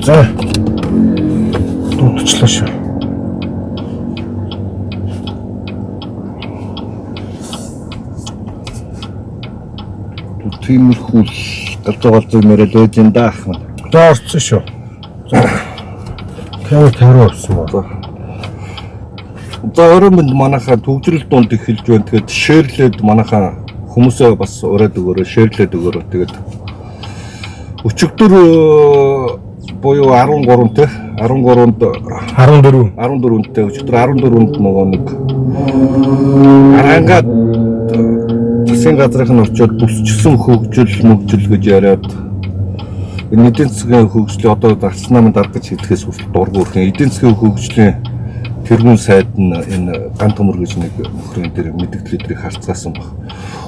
За. Дутчлаа шүү. Тиймэрхүү галзуу мөрөл ээж энэ даах юм. За орцсон шүү. За. Камер авсан ба. За өрөөнд манайхаа төгжрөл дунд эхэлж байна. Тэгээд шеэрлээд манайхаа хүмүүсээ бас ураад өгөөрэй, шеэрлээд өгөөрэй. Тэгээд өчигдөр буюу 13 те 13-нд 14-нд өчигдөр 14-нд нөгөө нэг арангаад засгийн газрын очоод бүсчилсэн хөгжил гэж яриад эдийн засгийн хөгжлийн одоо зарцсан намын дарга гэж хэлэхээс хүртэл дургуурхан эдийн засгийн хөгжлийн тэргүүн сайд нь энэ ган төмөр гэж нэг нөхрийн дээр мэдээлэлийг харцгаасан баг.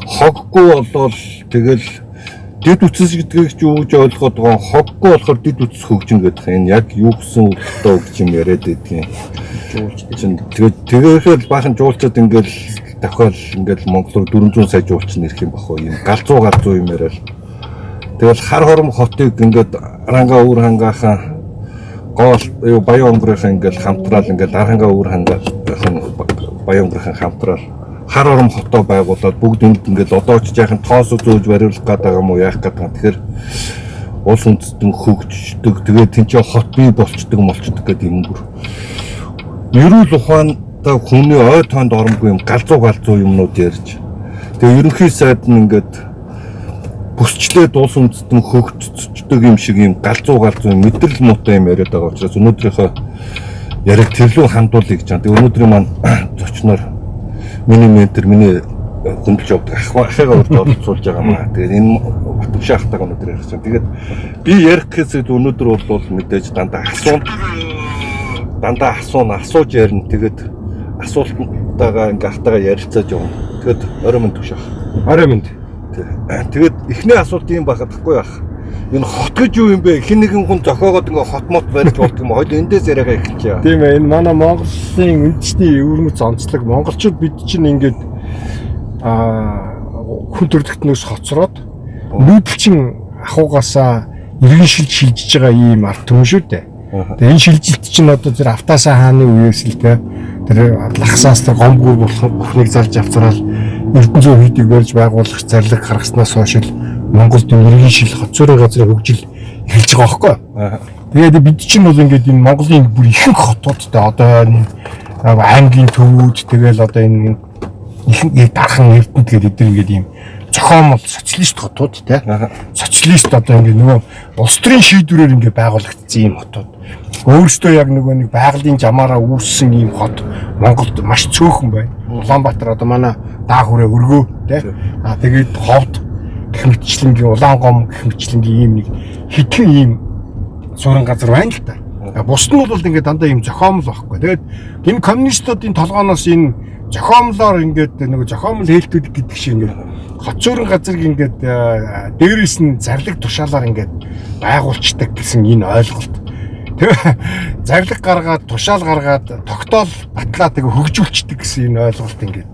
Хоггүй болвол тэгэл дид үтс гэдгийг ч юу гэж ойлгоод байгаа хоггүй болохоор дид үтс хөгжин гэдэг энэ яг юу гэсэн үгтэй гэж юм яриад байдгийн. Тэгээд баахан жуулчаад ингээл дахиад ингээл Монголоор 400 сая жуулч нэрх юм бах уу юм галзуу юм яриад. Тэгэл хар хором хотыг ингээд арангаа өвөр хангаахан гол баян өнгөрийн ингээл хамтраал ингээл арангаа өвөр хангаахан баян өнгөрийн хамтраал хар ором хотоо байгуулад бүгд ингээл одоо ч яахан тоос зөөж бариулах гэдэг юм уу яах гэдэг юм. Тэгэхээр улс үндэстэн хөгждөг тэгээд тэнцээ хот бий болчдөг гэдэг юм бүр. Ерөөл ухаантай хүний ой тоонд оромгүй юм галзуу юмнууд ярьж. Тэгээ ерөнхий сайд нь ингээд бүсчлээд улс үндэстэн хөгждөг юм шиг юм галзуу мэдрэл муутай юм яриад байгаа учраас өнөөдрийнхөө яриг тэрлүү хандуулъя гэж байна. Тэгээ өнөөдрийн маань зочноор миний ментор миний хүндэлж явдаг ахыгаа урд оролцуулж байгаа маа. Тэгээд энэ Батбаш ахтайгаа өнөөдөр ярих чинь. Тэгээд би ярих гэсэд өнөөдөр бол мэдээж дандаа асууж ярина. Тэгээд асуултантайгаа ингээ ахтайгаа ярилцаж явна. Тэгээд орой минь төвшөх. Орой минь. Тэгээд эхний асуулт юм багтахгүй яах. Энэ хот гэж юу юм бэ? Хин нэгэн хүн зохиогоод ингээ хот мот барьж болт юм. Хоёул эндээс яриагаа эхэлчихэ. Тийм ээ. Энэ манай Монголын үндэсний өвөрмөц онцлог. Монголчууд бид чинь ингээд хүн төрөлхтнөөс хоцроод нүүдэлчин ахуйгаасаа иргэн шилжиж байгаа ийм ард түмэн шүү дээ. Тэгээ энэ шилжилт чинь одоо тэр Автаасан хааны үеэс л тэр лахсаас тэр гомгүр бүхнийг зарж авцраал Эрдэнэзүү хийдийг барьж байгуулах зарлиг гаргаснаас хойш Монголд иргэн шил хоцорын газрын хөгжил эхэлж байгаа байхгүй. Тэгээд бид чинь бол ингээд энэ Монголын бүр ихэнх хотуудтай одоо аймгийн төвүүд тэгэл одоо энэ их дархан эрдэнэт гэдэг ингээд ийм зохиомол социалист хотууд те социалист одоо ингээд нөгөө улс төрийн шийдвэрээр ингээд байгуулагдсан ийм хотууд өөрөөсөө яг нөгөө нэг байгалийн жамаараа үүссэн ийм хот Монголд маш цөөхөн байна. Улаанбаатар одоо манай даа хүрээ өргөө те тэгээд ховд гэх мэтчлэнгийн Улаангом гэх мэтчлэнгийн ийм нэг хитгэн ийм суурин газар байна л та. Бусд нь бол ингээд дандаа ийм зохиомол байхгүй. Тэгээд энэ коммунистуудын толгооноос энэ зохиомлоор ингээд нөгөө зохиомл хэлтүүд гэдэг шиг ингээд хот зөөрөн газрыг ингээд дээрээс нь зарлиг тушаалаар ингээд байгуулцдаг гэсэн энэ ойлголт. Тэгээ зарлиг гаргаад тушаал гаргаад тогтоол батлаа тэгээ хөгжүүлцдэг гэсэн энэ ойлголт ингээд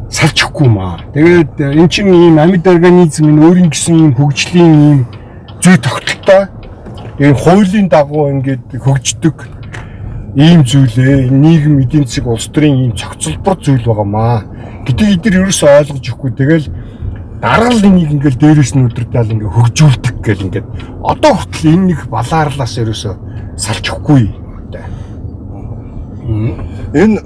салчихгүй маа. Тэгээд эн чинь ийм амьд организм энэ өөрийн гэсэн ийм хөгжлийн ийм зүй тогтолтой энэ хуулийн дагуу ингээд хөгждөг ийм зүйлээ нийгэм эдийн засаг улс төрийн ийм цогцлбор зүйл байгаамаа. Гэтэл эдгээр ерөөсөө ойлгож өгөхгүй тэгэл дараал энийг ингээл дээрээс нь өдөртөөл ингээ хөгжүүлдэг гэл ингээд одоо хүртэл энэ нэг балаарлаас ерөөсөө салж өгөхгүй. Энэ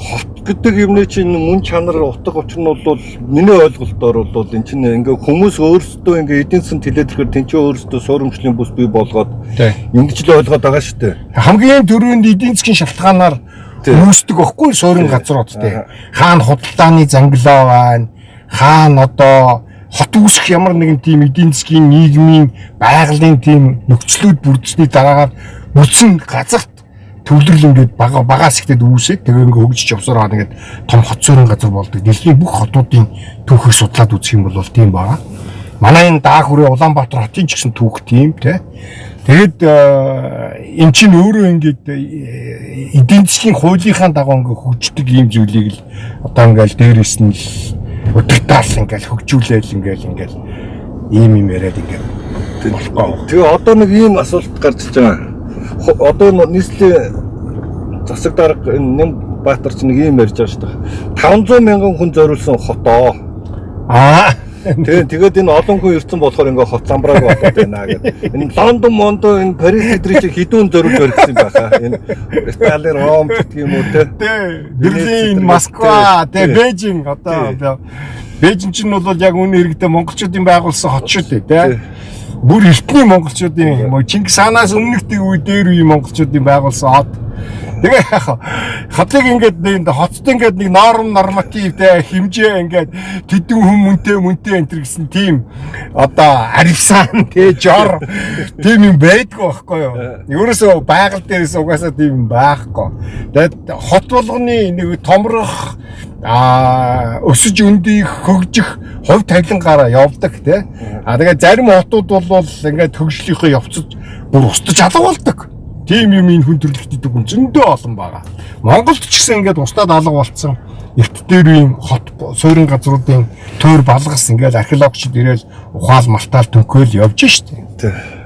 хот гэдэг юмны чинь мөн чанар утга учир нь бол миний ойлголтоор бол энэ чинь ингээ хүмүүс өөрсдөө ингээ эдийн засгийн тэлээдрэхээр тэнцээ өөрсдөө суурамжлалын бүс бий болгоод ингэж л ойлгоод байгаа шүү дээ. Хамгийн түрүүнд эдийн засгийн шалтгаанаар үүсдэг байхгүй суурин газрууд те. Хаана худалдааны занглаа байна. Хаана одоо хот үүсэх ямар нэгэн тийм эдийн засгийн нийгмийн байгалийн тийм нөхцлүүд бүрдсэний дараагаар мөсөн газарт төвлөрөл ингээд багаас ихтэд үүсээд тэгээ ингээд хөгжиж явсаар байгаа нэгэд том хот суурин газар болдог. Дэлхийн бүх хотуудын түүхийг судлаад үзэх юм бол тийм байгаа. Манай энэ даа хүрээ Улаанбаатар хотын ч гэсэн түүх тийм те. Тэгэд эн чинь өөрөө ингээд эдийн засгийн хуулийнхаа дагуу ингээд хөгждөг ийм зүйлийг л одоо ингээд дээрээс нь өдөртөөл ингээд хөгжүүлээл ингээд ийм юм яриад ингээд Тэгээ одоо нэг ийм асуулт гарч иж байгаа. Одоо нийслэлийн засаг дарга Нямбатар ч нэг ийм ярьж байгаа шүү дээ. 500 мянган хүн зориулсан хотоо. Тэгээд энэ олон хүн ирсэн болохоор ингээ хот ламбрааг болоод байна гэдэг. Энэ Лондон, энэ Парис эдрийг хідүүн зориулж барьсан байхаа. Энэ Сталин, Ром гэх юм уу те. Берлин, Москва, Бээжин одоо Бээжин ч нь бол яг үнэ хэрэгтээ монголчуудын байгуулсан хот шүү дээ те. Бүр эртний монголчуудын Чингис хаанаас өмнөхтэй үе дээр үе монголчуудын байгуулсан хот. Тэгээ хотыг ингээд хотод ингээд нэг нормативтэй хэмжээ ингээд тэдэн хүн мөнтэй энтер гэсэн тийм одоо арилсан тэ жор тийм юм байдгүй байхгүй юу. Ерөөсөө байгаль дээрээс угаасаа тийм байхгүй. Тэгээд хот болгоны нэг томрох өсөж өндийх хөгжих хувь тавилангаараа явдаг тий. Тэгээд зарим хотууд бол ингээд хөгжлийнхөө явцад бүр устж алга болдог. Тийм юм энэ хүн төрөлхтөд хүн зөндөө олон байгаа. Монголд ч гэсэн ингээд устдад алга болцсон. Эрт дээр үеийн хот суурин газруудын тойр балгас ингээд археологчид ирээл ухаал малтаал төнköөл явж штэ.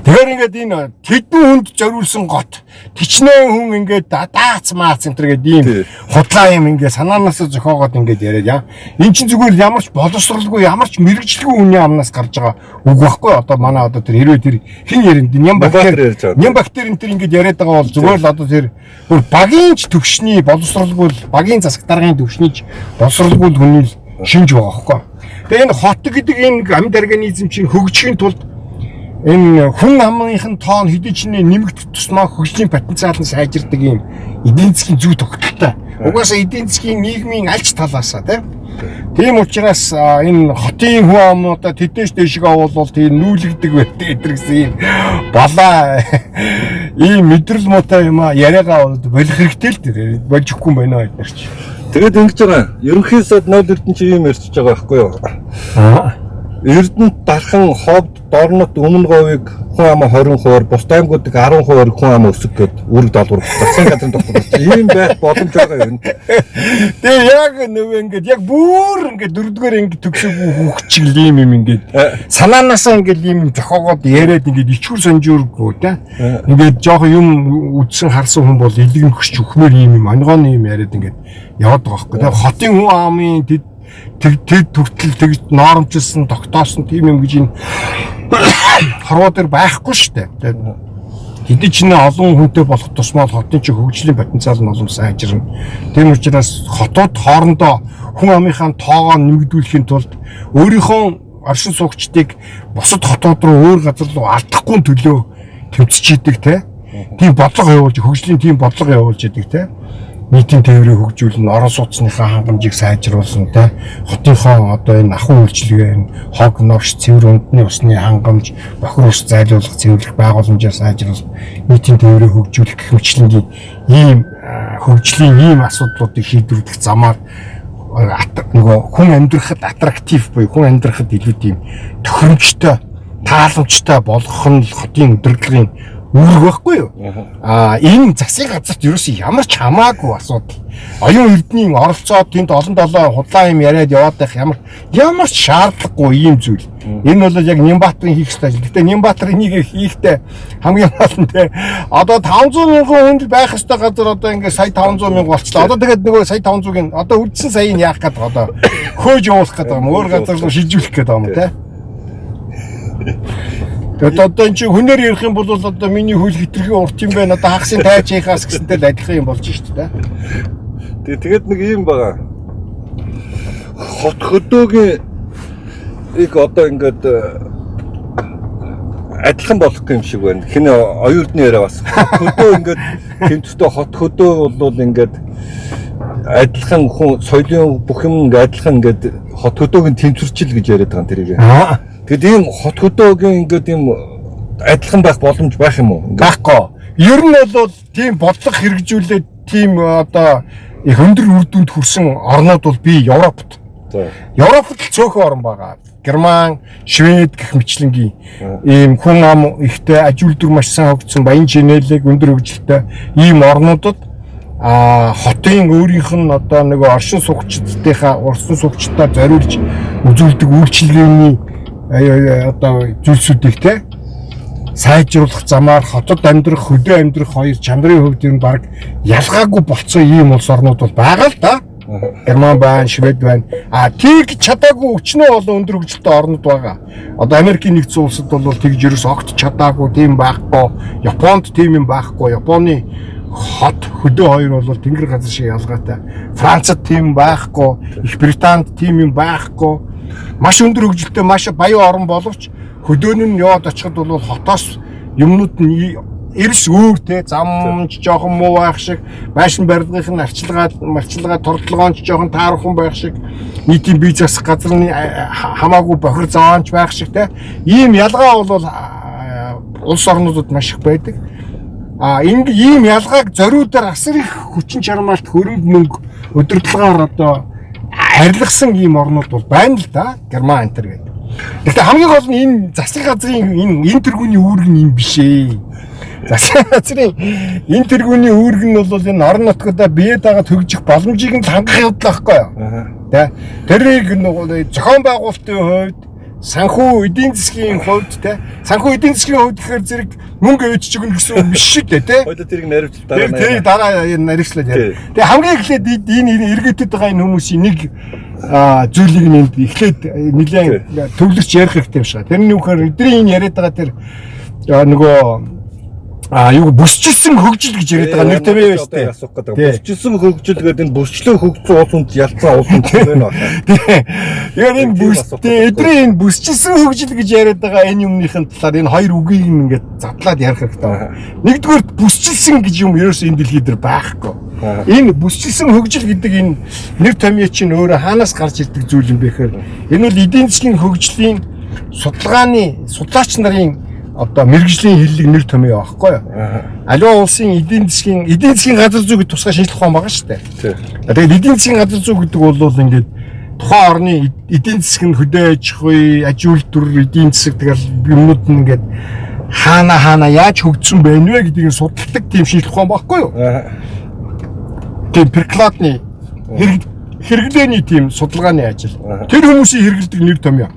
Тэгэхээр ингээд энэ тэдэн хүнд зориулсан гот тичнээ хүн ингээд даац маац энэ төр гэдэг ийм худлаа юм ингээд санаанаасаа зохиогоод ингээд яриад яа. Эн чинь зүгээр ямар ч боловсралгүй ямар ч мэрэгжлгүй хүний амнаас гарч байгаа үг байхгүй. Одоо манай одоо тэр хэрвээ тэр хин яринд Нямбатар энэ төр ингээд яриад байгаа бол зүгээр л одоо тэр бүр багийн ч төвшний боловсралгүй багийн засаг даргын төвшний ч боловсралгүй хүний шинж байгаа байхгүй. Тэгээ энэ хот гэдэг энэ амьд организм чинь хөгжихийн тулд энэ хүн амынхын тоон хэдий ч нэмэгдэх тусмаа хөгжлийн потенциал нь сайжирдаг юм эдийн засгийн зүй тогтолтой. Угаасаа эдийн засгийн нийгмийн альч талаасаа тийм учраас энэ хотын хүн амуудаа тэднээс дэшиг авуулвал тийм нүүлэгдэг байдаг гэсэн юм балаа ийм мэдрэл муутай юм яриагаа болох хэрэгтэй л дээ болжихгүй байна бид нар ч. Тэгээд ингэж байгаа. Ерөнхий сайд 0 эрдэнэ ийм ярьж байгаа байхгүй юу? Эрдэнэт дархан ховд дорнот өмнө говийг хүн ам 20%, бус аймагуудыг 10% хүн ам өсөх гээд үүрэг даалгавар засгийн газрын тогтоолсон. Ийм байх боломж байгаа юм. Тэгээ яг нөгөө ингээд яг бүр ингээд дөрөвдүгээр ингээд төгсөөгүй хүүхчиг ийм юм ингээд санаанаасаа ингээд ийм зохиогоод яриад ингээд ичхүр сонжуургүй те. Ингээд жоох юм үдсэн харсан хүн бол илгэмхч өхмөр ийм юм онгооны юм яриад ингээд яваад байгаа байхгүй. Тэгээ хотын хүн амын тэг төртөл тэгж ноормжилсан тогтоосон тийм юм гэж энэ хорвоо дээр байхгүй шүү дээ. Тэгээд хэдий ч олон хүнтэй болох тусмаа хотын чи хөгжлийн потенциал нь олон сайжирна. Тийм учраас хотууд хоорондоо хүн амынхаа тоогоо нэмэгдүүлэхийн тулд өөрийнхөө оршин суугчдыг бусад хотууд руу өөр газар руу алдахгүй төлөө төвчж идэг те. Тийм бодлого явуулж хөгжлийн тийм бодлого явуулж идэг те. Нийтийн тээврийг хөгжүүлнэ, орон сууцныхаа хангамжийг сайжруулсан те. Хотынхоо одоо энэ ахуй үйлчилгээ, хог новш, цэвэр үндэсний усны хангамж, бохир ус зайлуулах цэвэрлэх байгууламжаар сайжруулах, нийтийн тээврийг хөгжүүлэх гэх мэтлэнгийн ийм хөгжлийн ийм асуудлуудыг шийдвэрлэх замаар нөгөө хүн амьдрахад аттрактив буюу хүн амьдрахад илүү тийм тохиромжтой, тааламжтай болгох нь хотын удирдлагын үүрэг байхгүй юу? Энэ засгийн газарт ерөөсөө ямар ч хамаагүй асуудал. Оюун эрдэнийн оролцоод тэнд олон долоо худлаа юм яриад яваад байх ямар ч шаардлагагүй ийм зүйл. Энэ бол яг Нямбатарын хийх ёстой ажил. Гэтэ Нямбатар энийг хийхдээ хамгийн гол нь те одоо 500 мянган хүнд байх ёстой газар одоо ингээд сая 500 мянга болчлаа. Одоо тэгээд нөгөө сая 500-ыг одоо үлдсэн саяыг яах гээд одоо хөөж явуулах гээд байгаа юм. Өөр газар руу шилжүүлэх гээд байгаа юм те. Тэгээд одоо энэ чинь хүнээр ярих юм бол одоо миний хөл хитрхи урт юм байна. Одоо хагсын тайж хийхаас гэсэнтэй л адилхан юм болж шүү дээ. Тэгээд нэг юм байгаа. Хот хөдөөгийн их одоо ингээд адилхан болох юм шиг байна. Хин оюутны яриа бас хөдөө ингээд тэмцтэй хот хөдөө бол ингээд адилхан хүн соёлын бүх юм ингээд адилхан ингээд хот хөдөөгийн тэмцвэрчил гэж яриад байгаа юм тэрийг. Тэгэд ийм хот хөдөөгийн ингээд ийм адилхан байх боломж байх юм уу? Байхгүй. Ер нь бол тийм бодлого хэрэгжүүлээд тийм одоо их өндөр үр дүнд хүрсэн орнууд бол би Европт. Европт цөөхөн орн байгаа. Герман, Швед гэх мэтлэнгийн ийм хүн ам ихтэй аж үйлдвэр маш сайн хөгжсөн баян шинэлэг өндөр хөгжилтэй ийм орнуудад хотын өөрийнх нь одоо нэг оршин суугчдынхаа оршин суугчдаа зориулж үзүүлдэг үйлчилгээний одоо зүйлсүүдийг те сайжруулах замаар хотод амьдрах, хөдөө амьдрах хоёр чанарын хувьд юм баг ялгаагүй болцсон ийм улс орнууд бол байгаа л да. Герман байна, Швед байна. Тийг чадаагүй өчнөө олон өндөр хөгжилтэй орнууд байгаа. Одоо Америкийн нэгдсэн улсад бол тэгж ерөөс огт чадаагүй тийм байхгүй. Японд тийм юм байхгүй. Японы хот хөдөө хоёр бол тэнгэр газар шиг ялгаатай. Францад тийм байхгүй. Их Британд тийм юм байхгүй. Маш өндөр хөгжилтэй, маш баян орн боловч хөдөөнө нь яваад очиход бол хотоос юмнууд нь эрс өөр те замч жоохон муу байх шиг, байшин барилгын арчилгаа тордлогоонч жоохон таархан байх шиг, нийтийн бие засах газрын хамаагүй бохир зоонч байх шиг те ийм ялгаа бол улс орнуудад маш их байдаг. Ийм ялгааг зориудаар асар их хүчин чармаалт хөрөнгө мөнгө удирдлагаар одоо арилгасан ийм орнууд бол байна л да. Герман энтер гэдэг. Гэхдээ хамгийн гол нь энэ засгийн газрын энэ тэргүүний үүрэг нь юм биш ээ. Засгийн газрын энэ тэргүүний үүрэг нь бол энэ орон нутгад бие дагаад хөгжих боломжийг нь хангах явдал байхгүй юу? Тэрийг зохион байгуулалтын хувьд, санхүү эдийн засгийн хувьд санхүү эдийн засгийн хувьд гэхээр зэрэг мөнгө өөжж өгнө гэсэн үг биш шүү дээ тий. Хоёул тэрийг наривчлал дараа тий дараа наривчлал яа. Тэгээ хамгийн эхлээд энэ эргээдэд байгаа энэ хүмүүсийн нэг зүйлийг нэнд эхлээд нэлээд төвлөрч ярих хэрэгтэй юм шиг. Тэрний үхээр эдний энэ яриад байгаа тэр нөгөө юу бүсчилсэн хөгжил гэж яриад байгаа нэр томьёо байж тээ. Бүсчилсэн хөгжил гэдэг энэ бүсчлэн хөгжсөн улсууд ялцсан улсууд байна. Яг энэ эдний энэ бүсчилсэн хөгжил гэж яриад байгаа энэ юмныхын талаар энэ хоёр үгийг ингээд задлаад ярих хэрэгтэй байна. Нэгдүгээр бүсчилсэн гэж юм ерөөсөө энэ дэлхий дээр байхгүй. Энэ бүсчилсэн хөгжил гэдэг энэ нэр томьёо чинь өөрөө хаанаас гарч ирдэг зүйл юм бэ гэхээр энэ бол эдийн засгийн хөгжлийн судлаач нарын одоо мэрэгжлийн хэллэг нэр томьёо байхгүй юу? Аливаа улсын эдийн засгийн газар зүй гэдэг тусгай шинжилх ухаан байгаа шүү дээ. Тэгээд эдийн засгийн газар зүй гэдэг бол ингээд тухайн орны эдийн засгийн хөдөө аж ахуй, аж үйлдвэр, эдийн засаг тэгэл юмнууд нь ингээд хаана яаж хөгжсөн байна вэ гэдгийг судалдаг тийм шинжилх ухаан байхгүй юу? Тийм перклатны хэрэглээний тийм судалгааны ажил. Тэр хүмүүсийн хэрэгэлдэг нэр томьёо.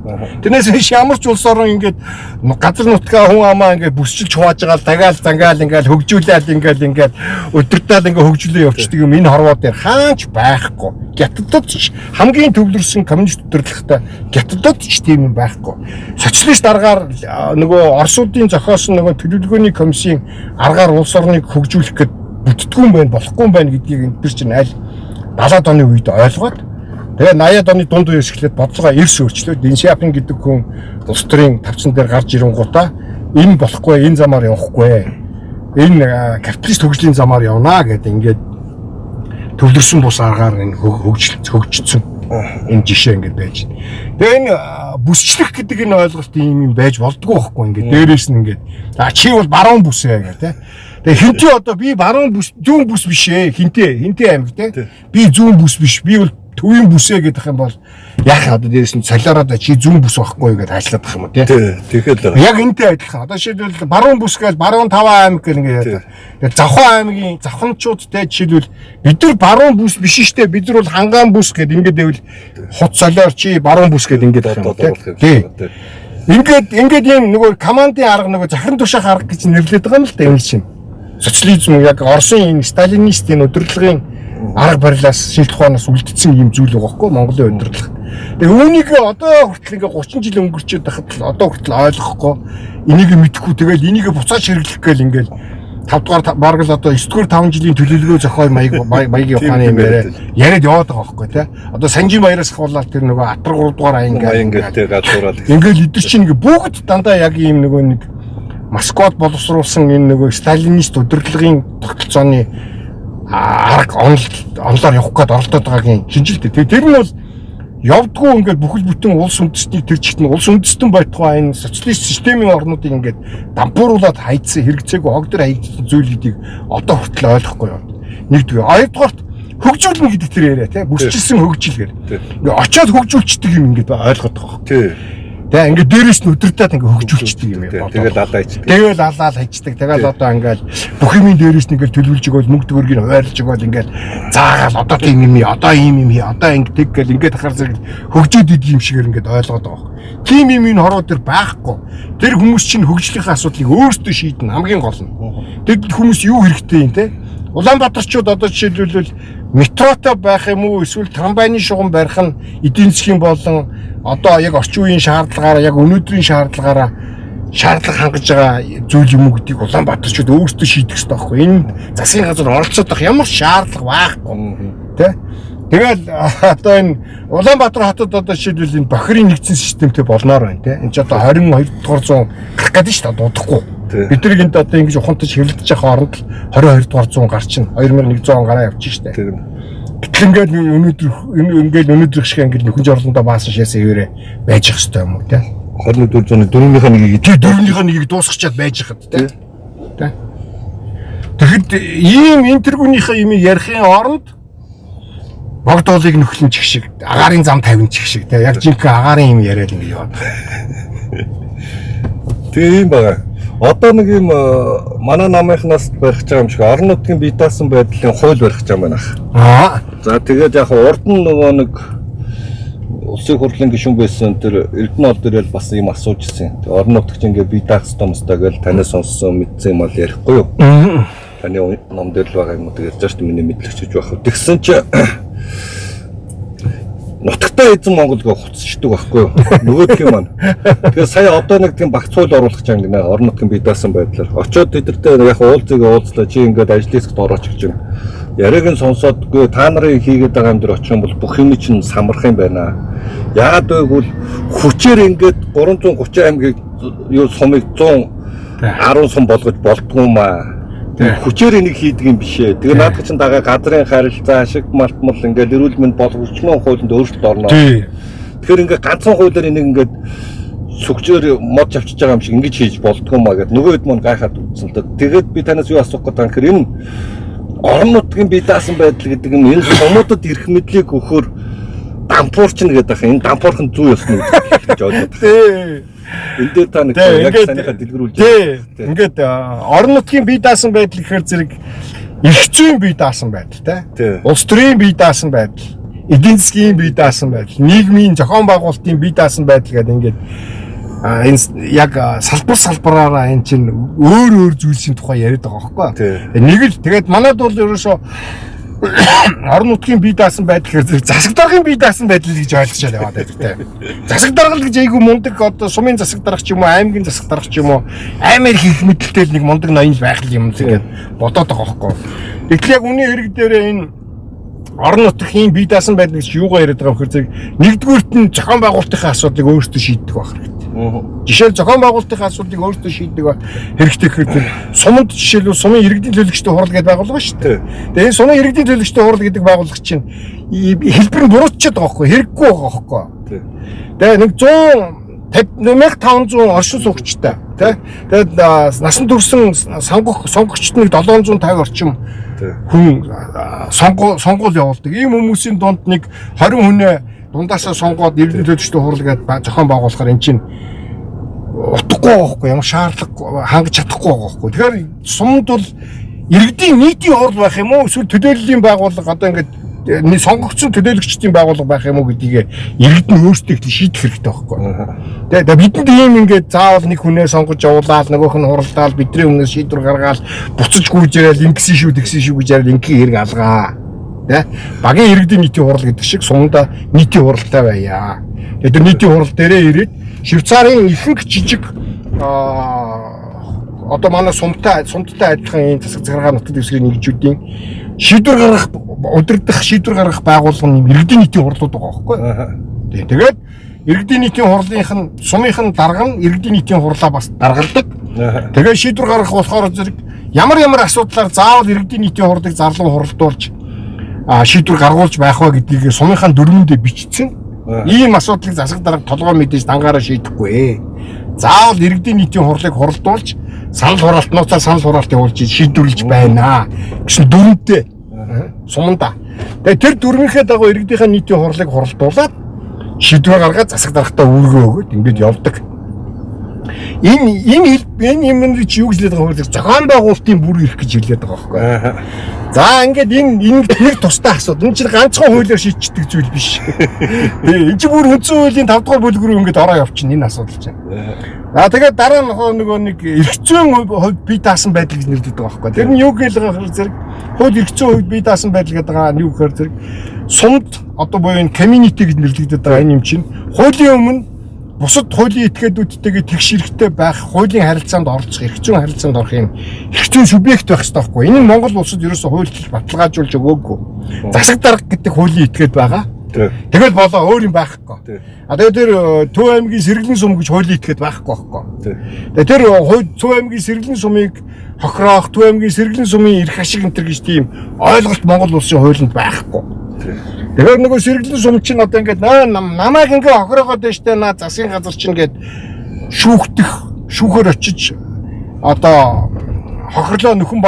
Тэрнээс ямар ч улс орон ингээд газар нутгаа хүн амаа ингээд бүсчилж хувааж байгаа л дангаал ингээд хөгжүүлээд ингээд өдөртөд ингээд хөгжүүлээ явчихдаг юм энэ хорвоо дээр хаач байхгүй. Гятадд ч хамгийн төвлөрсөн коммунист удирдлагатай гятадд ч тийм юм байхгүй. Социалист аргаар нөгөө Оросуудын зохиосон нөгөө төлөвлөгөөний комиссийн аргаар улс орныг хөгжүүлэх гээд бүтдэггүй юм байна, болохгүй юм байна гэдгийг энэ төр чинь аль 70-аад оны үед ойлгоод тэгээ 80-аад оны дунд үеэс эхлээд бодлогоо эрс өөрчлөөд Дэн Сяопин гэдэг хүн улс төрийн тавцан дээр гарч ирэнгуудаа энэ болохгүй, энэ замаар явахгүй. Энэ капиталист хөгжлийн замаар явнаа гэдэг ингээд төвлөрсөн бус аргаар энэ хөгжсөн энэ жишээ ингээд байж байна. Тэгээ энэ бүсчлэх гэдэг энэ ойлголт юм байж болдгоо байхгүй ингээд дээрээс нь ингээд чи бол баруун бүс ээ гэх тэгээ хинтээ одоо би баруун бүс зүүн бүс биш ээ хинтээ аймаг би зүүн бүс биш би бол төвийн бүсээ гэдэг юм бол яах одоо дээрээс нь солиороод чи зүүн бүс байхгүй гэдээ ажиллаад байх юм уу тий. Тэгэхээр яг энтэй адилхан. Одоо жишээлбэл баруун бүс гэж баруун 5 аймаг гэх ингээд тэгээд завхан аймгийн завханчуудтай жишээлбэл бид нар баруун бүс биш штэ бид нар бол хангаан бүс гэдэг ингээд байвал хот солиор чи баруун бүс гэдэг ингээд байх юм тий. Ингээд ийм нөгөө командын арга нөгөө захиран тушаах арга гэж нэрлэдэг байгаа юм л да энэ чинь. Социализм яг Оросын энэ сталинист энэ удирдлагын арга барилаас шилжих ухаанаас үлдсэн юм зүйл байгаа хгүй Монголын удирдлага. Тэгээ үүнийг одоо хүртэл ингээ 30 жил өнгөрчөөд байхад л одоо хүртэл ойлгохгүй энийг мэдэхгүй тэгэл энийг буцааж хэрэглэх гээл ингээл 5 дугаар бараг л одоо 9 дугаар 5 жилийн төлөвлөгөө зохиол маягийн ухааны юм яриад яваад байгаа хгүй те. Одоо Санжин баяраас ахуулаад тэр нөгөө Атар 3 дугаар ингээд гадуураад ингээл эдгэр чинь ингээ бүгд дандаа яг ийм нөгөө нэг Москвад боловсруулсан энэ нөгөө сталинист удирдлагын тогтолцооны арга онлоор явах гээд оролдоод байгаагийн шинжилтэй. Тэр нь бол явдггүй ингээд бүхэл бүтэн улс үндэстнийг тэр чигт нь улс үндэстэн байтугай энэ социалист системийн орнуудыг ингээд дампууруулад хайцсан хэрэгцээгүй хогдор хаягдсан зүйлүүдийг одоо хүртэл ойлгохгүй байна. Нэгдүгээр. Хоёрдугаарт хөгжүүлнэ гэдэг тэр яриа тий. Бүсчилсэн хөгжил гэр. Ингээд очиод хөгжүүлчихдэг юм ингээд ойлгоод байгаа. Тий. Тэгээ ингээд дээрээс нь өдөртөөд ингээд хөгжүүлчихдэг юм яа. Тэгэл алаа ичдэг. Тэгэл алаад хайчдаг. Тэгэл одоо ингээд бүх юмын дээрээс нь ингээд төлөвлөж өгөөл мөнгө төгрөгийг хойрлж өгөөл ингээд заагаал одоо тийм юм одоо ийм юм одоо ингээд гэл ингээд ахаар зэрэг хөгжөөд идэг юм шигээр ингээд ойлгоод байгаа. Тийм юм хороо төр байхгүй. Тэр хүмүүс чинь хөгжлийнхээ асуудлыг өөрсдөө шийднэ хамгийн гол нь. Тэг хүмүүс юу хэрэгтэй юм те? Улаанбаатарчууд одоо жишээлбэл метротой байх юм уу эсвэл трамвайны шугам барих нь эдийн засгийн болон одоо яг орчин үеийн шаардлагаараа яг өнөөдрийн шаардлагаараа шаардлага хангаж байгаа зүйл юм уу гэдгийг Улаанбаатарчууд өөрсдөө шийдэх хэрэгтэй байхгүй. Энэ засгийн газар оролцоод байх ямар шаардлага байхгүй тий. Тэгэл одоо энэ Улаанбаатар хотод одоо жишээлбэл энэ бохирын нэгдсэн системтэй болноор байна тий. Энд ч одоо 22 дугаар зуун гарах гэдэг шүү дээ дуудахгүй. Бид нар энд одоо ингэж ухамтаж хэвлэж явах оронд 22 дугаар зуун гарчин 2100 он гараа явчих шүү дээ. Гэтэл ингээд өнөөдөр шиг ингээд нөхөж орлондоо баасан шээсээ хэвээрээ байж ах хэрэгтэй юм уу тий. 21 зууны 4-ийнхээ нэгийг дуусгачаад байж хад тий. Тэгэхэд ийм интервьюнийхээ юм ярихын оронд богдоолыг нөхлөн чих шиг агаарын зам 50 чих шиг тий. Яг жинхэнэ агаарын юм яриад ингэ яваад. Тийм байгаа. Одоо нэг юм манай намынхнаас барих гэж байгаа юм шиг орон нутгийн бие даасан байдлын хууль барих гэж байгаа юм байна. За тэгээд яг урд нь нөгөө нэг улсын хурлын гишүүн байсан тэр Эрдэнэ ол дээр бас юм асууж ирсэн. Орон нутгч ингээ бие даах стомстой гэж танаас сонссон мэдсэн юм бол ярихгүй юу? Таны ном дээр л байгаа юм уу тэгээд зашд миний мэдлэгч гэж байх. Тэгсэн чи нутагтай эзэн Монголыг хуцчихдаг байхгүй юу? Нөгөөх юм маань. Тэгэхээр сая одоо нэг тийм багц хууль оруулах гэж байгаа нэ орон нутгийн бие даасан байдлаар. Очоод эдэртээ яг уулзлаа чи ингээд ажил хэсэгт орооч гэж байна. Яриг нь сонсоодгүй та нарын хийгээд байгаа юм дээр очих юм бол бүх юм чинь самрах юм байна. Яагаад гэвэл хүчээр ингээд 330 аймгийг юу сумыг 110 сум болгож болдгоо юм аа. Хүчээр энийг хийдэг юм биш ээ. Тэгээ наадах чинь дагаа газрын харилцаа, ашиг малтмал ингээд эрүүл мэнд болгочлон хуулинд өөрчлөлт орно. Тэгэхээр ингээд ганцхан хуулиар энийг ингээд сүгчээр мод авчиж байгаа юм шиг ингэж хийж болдгоо маа гэдэг нөгөө хэд мөн гайхаад үзсэн л да. Тэгээд би танаас юу асуух гэдэг юм хэрэг энэ орон нутгийн бие даасан байдал гэдэг юм энэ сумуудад ирэх мэдлийг өгөхөөр дампуурч нь гэдэг юм. Энэ дампуурхан зүй ёсны гэж ойлгоод байна. Энд дээр та нэг яг санийхаа дэлгэрүүлж байна. Ингээд орон нутгийн бие даасан байдал гэхээр зэрэг их зүйн бие даасан байдал тий. Улс төрийн бие даасан байдал, эдийн засгийн бие даасан байдал, нийгмийн зохион байгуулалтын бие даасан байдал гэдэг ингээд энэ яг салбараараа энэ чинь өөр зүйлсийн тухай яриад байгаа байхгүй. Нэг л тэгээд манайд бол ерөөсөө орон нутгийн бие даасан байдал гэхээр засаг даргын бие даасан байдал гэж ойлгочод яваад байдаг. Засаг даргал гэж айгүй мундаг одоо сумын засаг дарга ч юм уу аймгийн засаг дарга ч юм уу аймаар хийх мэдлэлтэй нэг мундаг ноён байх юм тэгээд бодоод байгаа байхгүй. Гэтэл яг үний хэрэг дээр энэ орон нутгийн бие даасан байдал гэж юугаар яриад байгаа вэ гэхээр нэгдүгüүрт нь зохион байгуулалтын асуудлыг өөрсдөө шийддэг байх хэрэгтэй. Жишээл зохион байгуулалтын асуудлыг өөрсдөө шийддэг хэрэгтэй гэхээр суманд жишээлбэл сумын иргэдийн төлөөлөгчдийн хурал гэдэг байгууллага шүү дээ. Тэгээ энэ сумын иргэдийн төлөөлөгчдийн хурал гэдэг байгууллага чинь хэлбэр нь буруутчиход байгаа байхгүй хэрэггүй байгаа байхгүй. Тэгээ нэг 1500 оршин суугчтай тий. Тэгээд насан турсан сонгогчд нэг 750 орчим хүн сонгуул явуулдаг. Ийм хүмүүсийн дунд нэг 20 хүнээ дундаасаа сонгоод иргэдийн төлөөлөгчдийн хурал гэдэг зохион байгуулахаар эн чинь утгагүй байхгүй ямар шаардлага хангаж чадахгүй байхгүй. Тэгэхээр сумд бол иргэдийн нийтийн хурал байх юм уу эсвэл төдийллийн байгууллага одоо ингээд сонгогдсон төдийлөгчдийн байгууллага байх юм уу гэдгийг иргэд нь өөрсдөө шийдэх хэрэгтэй байхгүй. Тэгээд бидэнд ийм ингээд заавал нэг хүнээ сонгож явуулаад нөгөөх нь хуралдаал бидний өмнөөс шийдвэр гаргаад буцаж гүйж яриад ингэсэн шүү тэгсэн шүү гэж яриад ингийн хэрэг алгаа. Тэ багийн иргэдийн нийтийн хурал гэдэг шиг сумда нийтийн хуралтай байя. Тэгээд нийтийн хурал дээрээ ирээд Швейцарын ихэнх жижиг одоо манай сумтай адилхан энэ засаг захиргаа нутаг дэвсгэрийн нэгжүүдийн шийдвэр гаргах удирдах шийдвэр гаргах байгууллагын иргэдийн нийтийн хурлууд байгаа байхгүй. Тэгээд иргэдийн нийтийн хурлынх нь сумынх нь дарга нь иргэдийн нийтийн хурлаа бас даргалдаг. Тэгээд шийдвэр гаргах болохоор зэрэг ямар асуудлаар заавал иргэдийн нийтийн хурлыг зарлан хуралдуулж шийдвэр гаргуулж байх вэ гэдгийг сумынхаа дөрмөндөө бичсэн. Ийм асуудлыг засаг дарга толгой мэдээж дангаараа шийдэхгүй. Заавал иргэдийн нийтийн хурлыг хуралдуулж санал хураалтнуудаа санал хураалт явуулж шийдвэрлэж байна гэсэн дүрмтэй суманда. Тэгээ тэр дүрмийнхээ дагуу иргэдийнхээ нийтийн хурлыг хуралдуулаад шийдвэр гаргаад засаг дарахтаа үүргээ өгөөд ингээд явдаг. Энэ юм чи юу гэж хэлээд байгаа вэ? Зохион байгуулалтын бүр ирэх гэж хэлээд байгаа байхгүй. За ингээд энэ нэг тустай асуудал. Энэ чинь ганцхан хуулиар шийдчихдэг зүйл биш. Тэгээ энэ чинь бүр үндсэн хуулийн 5 дугаар бүлэг рүү ингээд ороо явчихна энэ асуудал чинь. За тэгээд дараа нь нөгөө нэг эрх зүйн хувьд бие даасан байдал гэж нэрлэдэг байгаа байхгүй. Тэр нь юу гэж байгаа хэрэг хууль эрх зүйн хувьд бие даасан байдал гэдэг байгаа нь юу гэхээр зэрэг сумд одоо буюу энэ community гэж нэрлэгдэж байгаа энэ юм чинь хуулийн өмнө бусад хуулийн этгээдүүдтэйгээ тэгш хэрэгтэй байх, хуулийн харилцаанд оролцох, эрх зүйн харилцаанд орох юм эрх зүйн субъект байх хэрэгтэй байхгүй. Энэ нь Монгол улсад ерөөсөө хуульд баталгаажуулж өгөөгүй. Засаг дарга гэдэг хуулийн этгээд байгаа. Тэгэл болоо өөр юм байхгүй. Тэгээд тэр Төв аймгийн сэргэлэн сум гэж хуулийн этгээд байхгүй байхгүй. Тэгээд тэр Төв аймгийн сэргэлэн сумыг хохироох, Төв аймгийн сэргэлэн сумын эрх ашиг энэ гэж тийм ойлголт Монгол улсын хуулинд байхгүй. Тэгэхээр нөгөө сэргэлэн сум чинь одоо ингээд намайг ингээ хохироогоод байж таа наа засгийн газар чинь ингээд шүүхээр очиж одоо хохирлоо нөхөн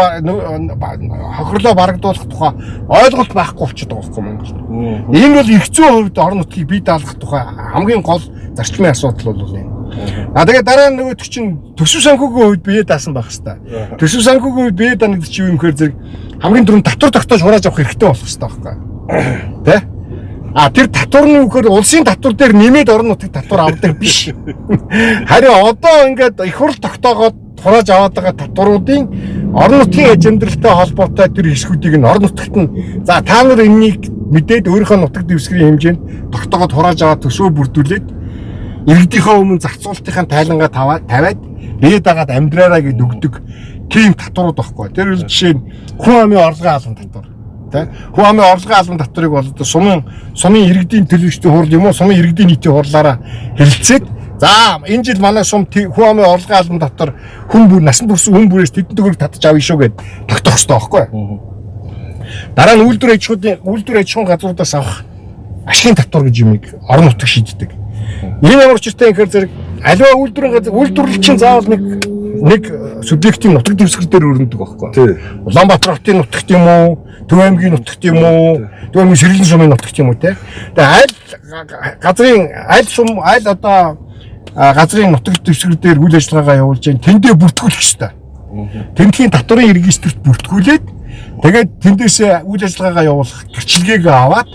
хохирлоо барагдуулах тухай ойлголт байхгүй болчиход байгаа байхгүй Монголд. Энэ бол эрх зүйн хувьд орон нутгийг бий даалгах тухай хамгийн гол зарчмын асуудал бол энэ. Тэгээд дараа нь нөгөөдөг чинь төсөв санхүүгийн хувьд бие даасан байх хэвээр. Төсөв санхүүгийн хувьд бие даана гэдэг чинь юу юм хэр зэрэг хамгийн түрүүнд татвар тогтоож хурааж авах хэрэгтэй болох хэвээр байхгүй. Тэ? Тэр татвар нь үхээр улсын татвар дээр нэмээд орон нутгийн татвар авдаг биш. Харин одоо ингээд их хурл тогтоогоод хурааж аваад байгаа татваруудын орон нутгийн ажиндралтай холбоотой тэр хэсгүүдийг нь орон нутагт нь за та нар энэнийг мэдээд өөрийнхөө нутаг дэвсгэрийн хэмжээнд тогтоогоод хурааж аваад төсөө бүрдүүлээд иргэдийнхээ өмнө зарцуулалтынхаа тайлангаа тавиад бие дагаад амьдраараа гэд өгдөг тийм татварууд байхгүй. Тэр үл жишээ нь хүн амын орлогын албан татвар. Хүн амын орлогын албан татварыг бол одоо сумын иргэдийн төлөвчдийн хурал юм уу сумын иргэдийн нийтийн хурлаараа хэлэлцээд за энэ жил манай сум хүн амын орлогын албан татвар хүн бүр насан турш хүн бүрээс тэдэн төгрөг татаж авъя шүү гэд тогтоох хэрэгтэй байхгүй. Дараа нь үйлдвэр аж ахуйн газруудаас авах ашигын татвар гэж юмыг орон нутаг шийддэг. Энэ ямар учиртай гэхээр зэрэг аливаа үйлдвэрлэгчийн заавал нэг субъектийн нутаг дэвсгэр дээр өрнөдөг байхгүй. Улаанбаатар хотын нутагт юм уу, Төв аймгийн нутагт юм уу, Төв аймгийн сэргэлэн сумын нутагт юм уу те. Тэгээ газрын нутаг дэвсгэр дээр үйл ажиллагаагаа явуулж байгаа тэндээ бүртгүүлэх ёстой. Тэмдгийн татварын регистрт бүртгүүлээд тэгээд тэндээсээ үйл ажиллагаагаа явуулах гэрчилгээг аваад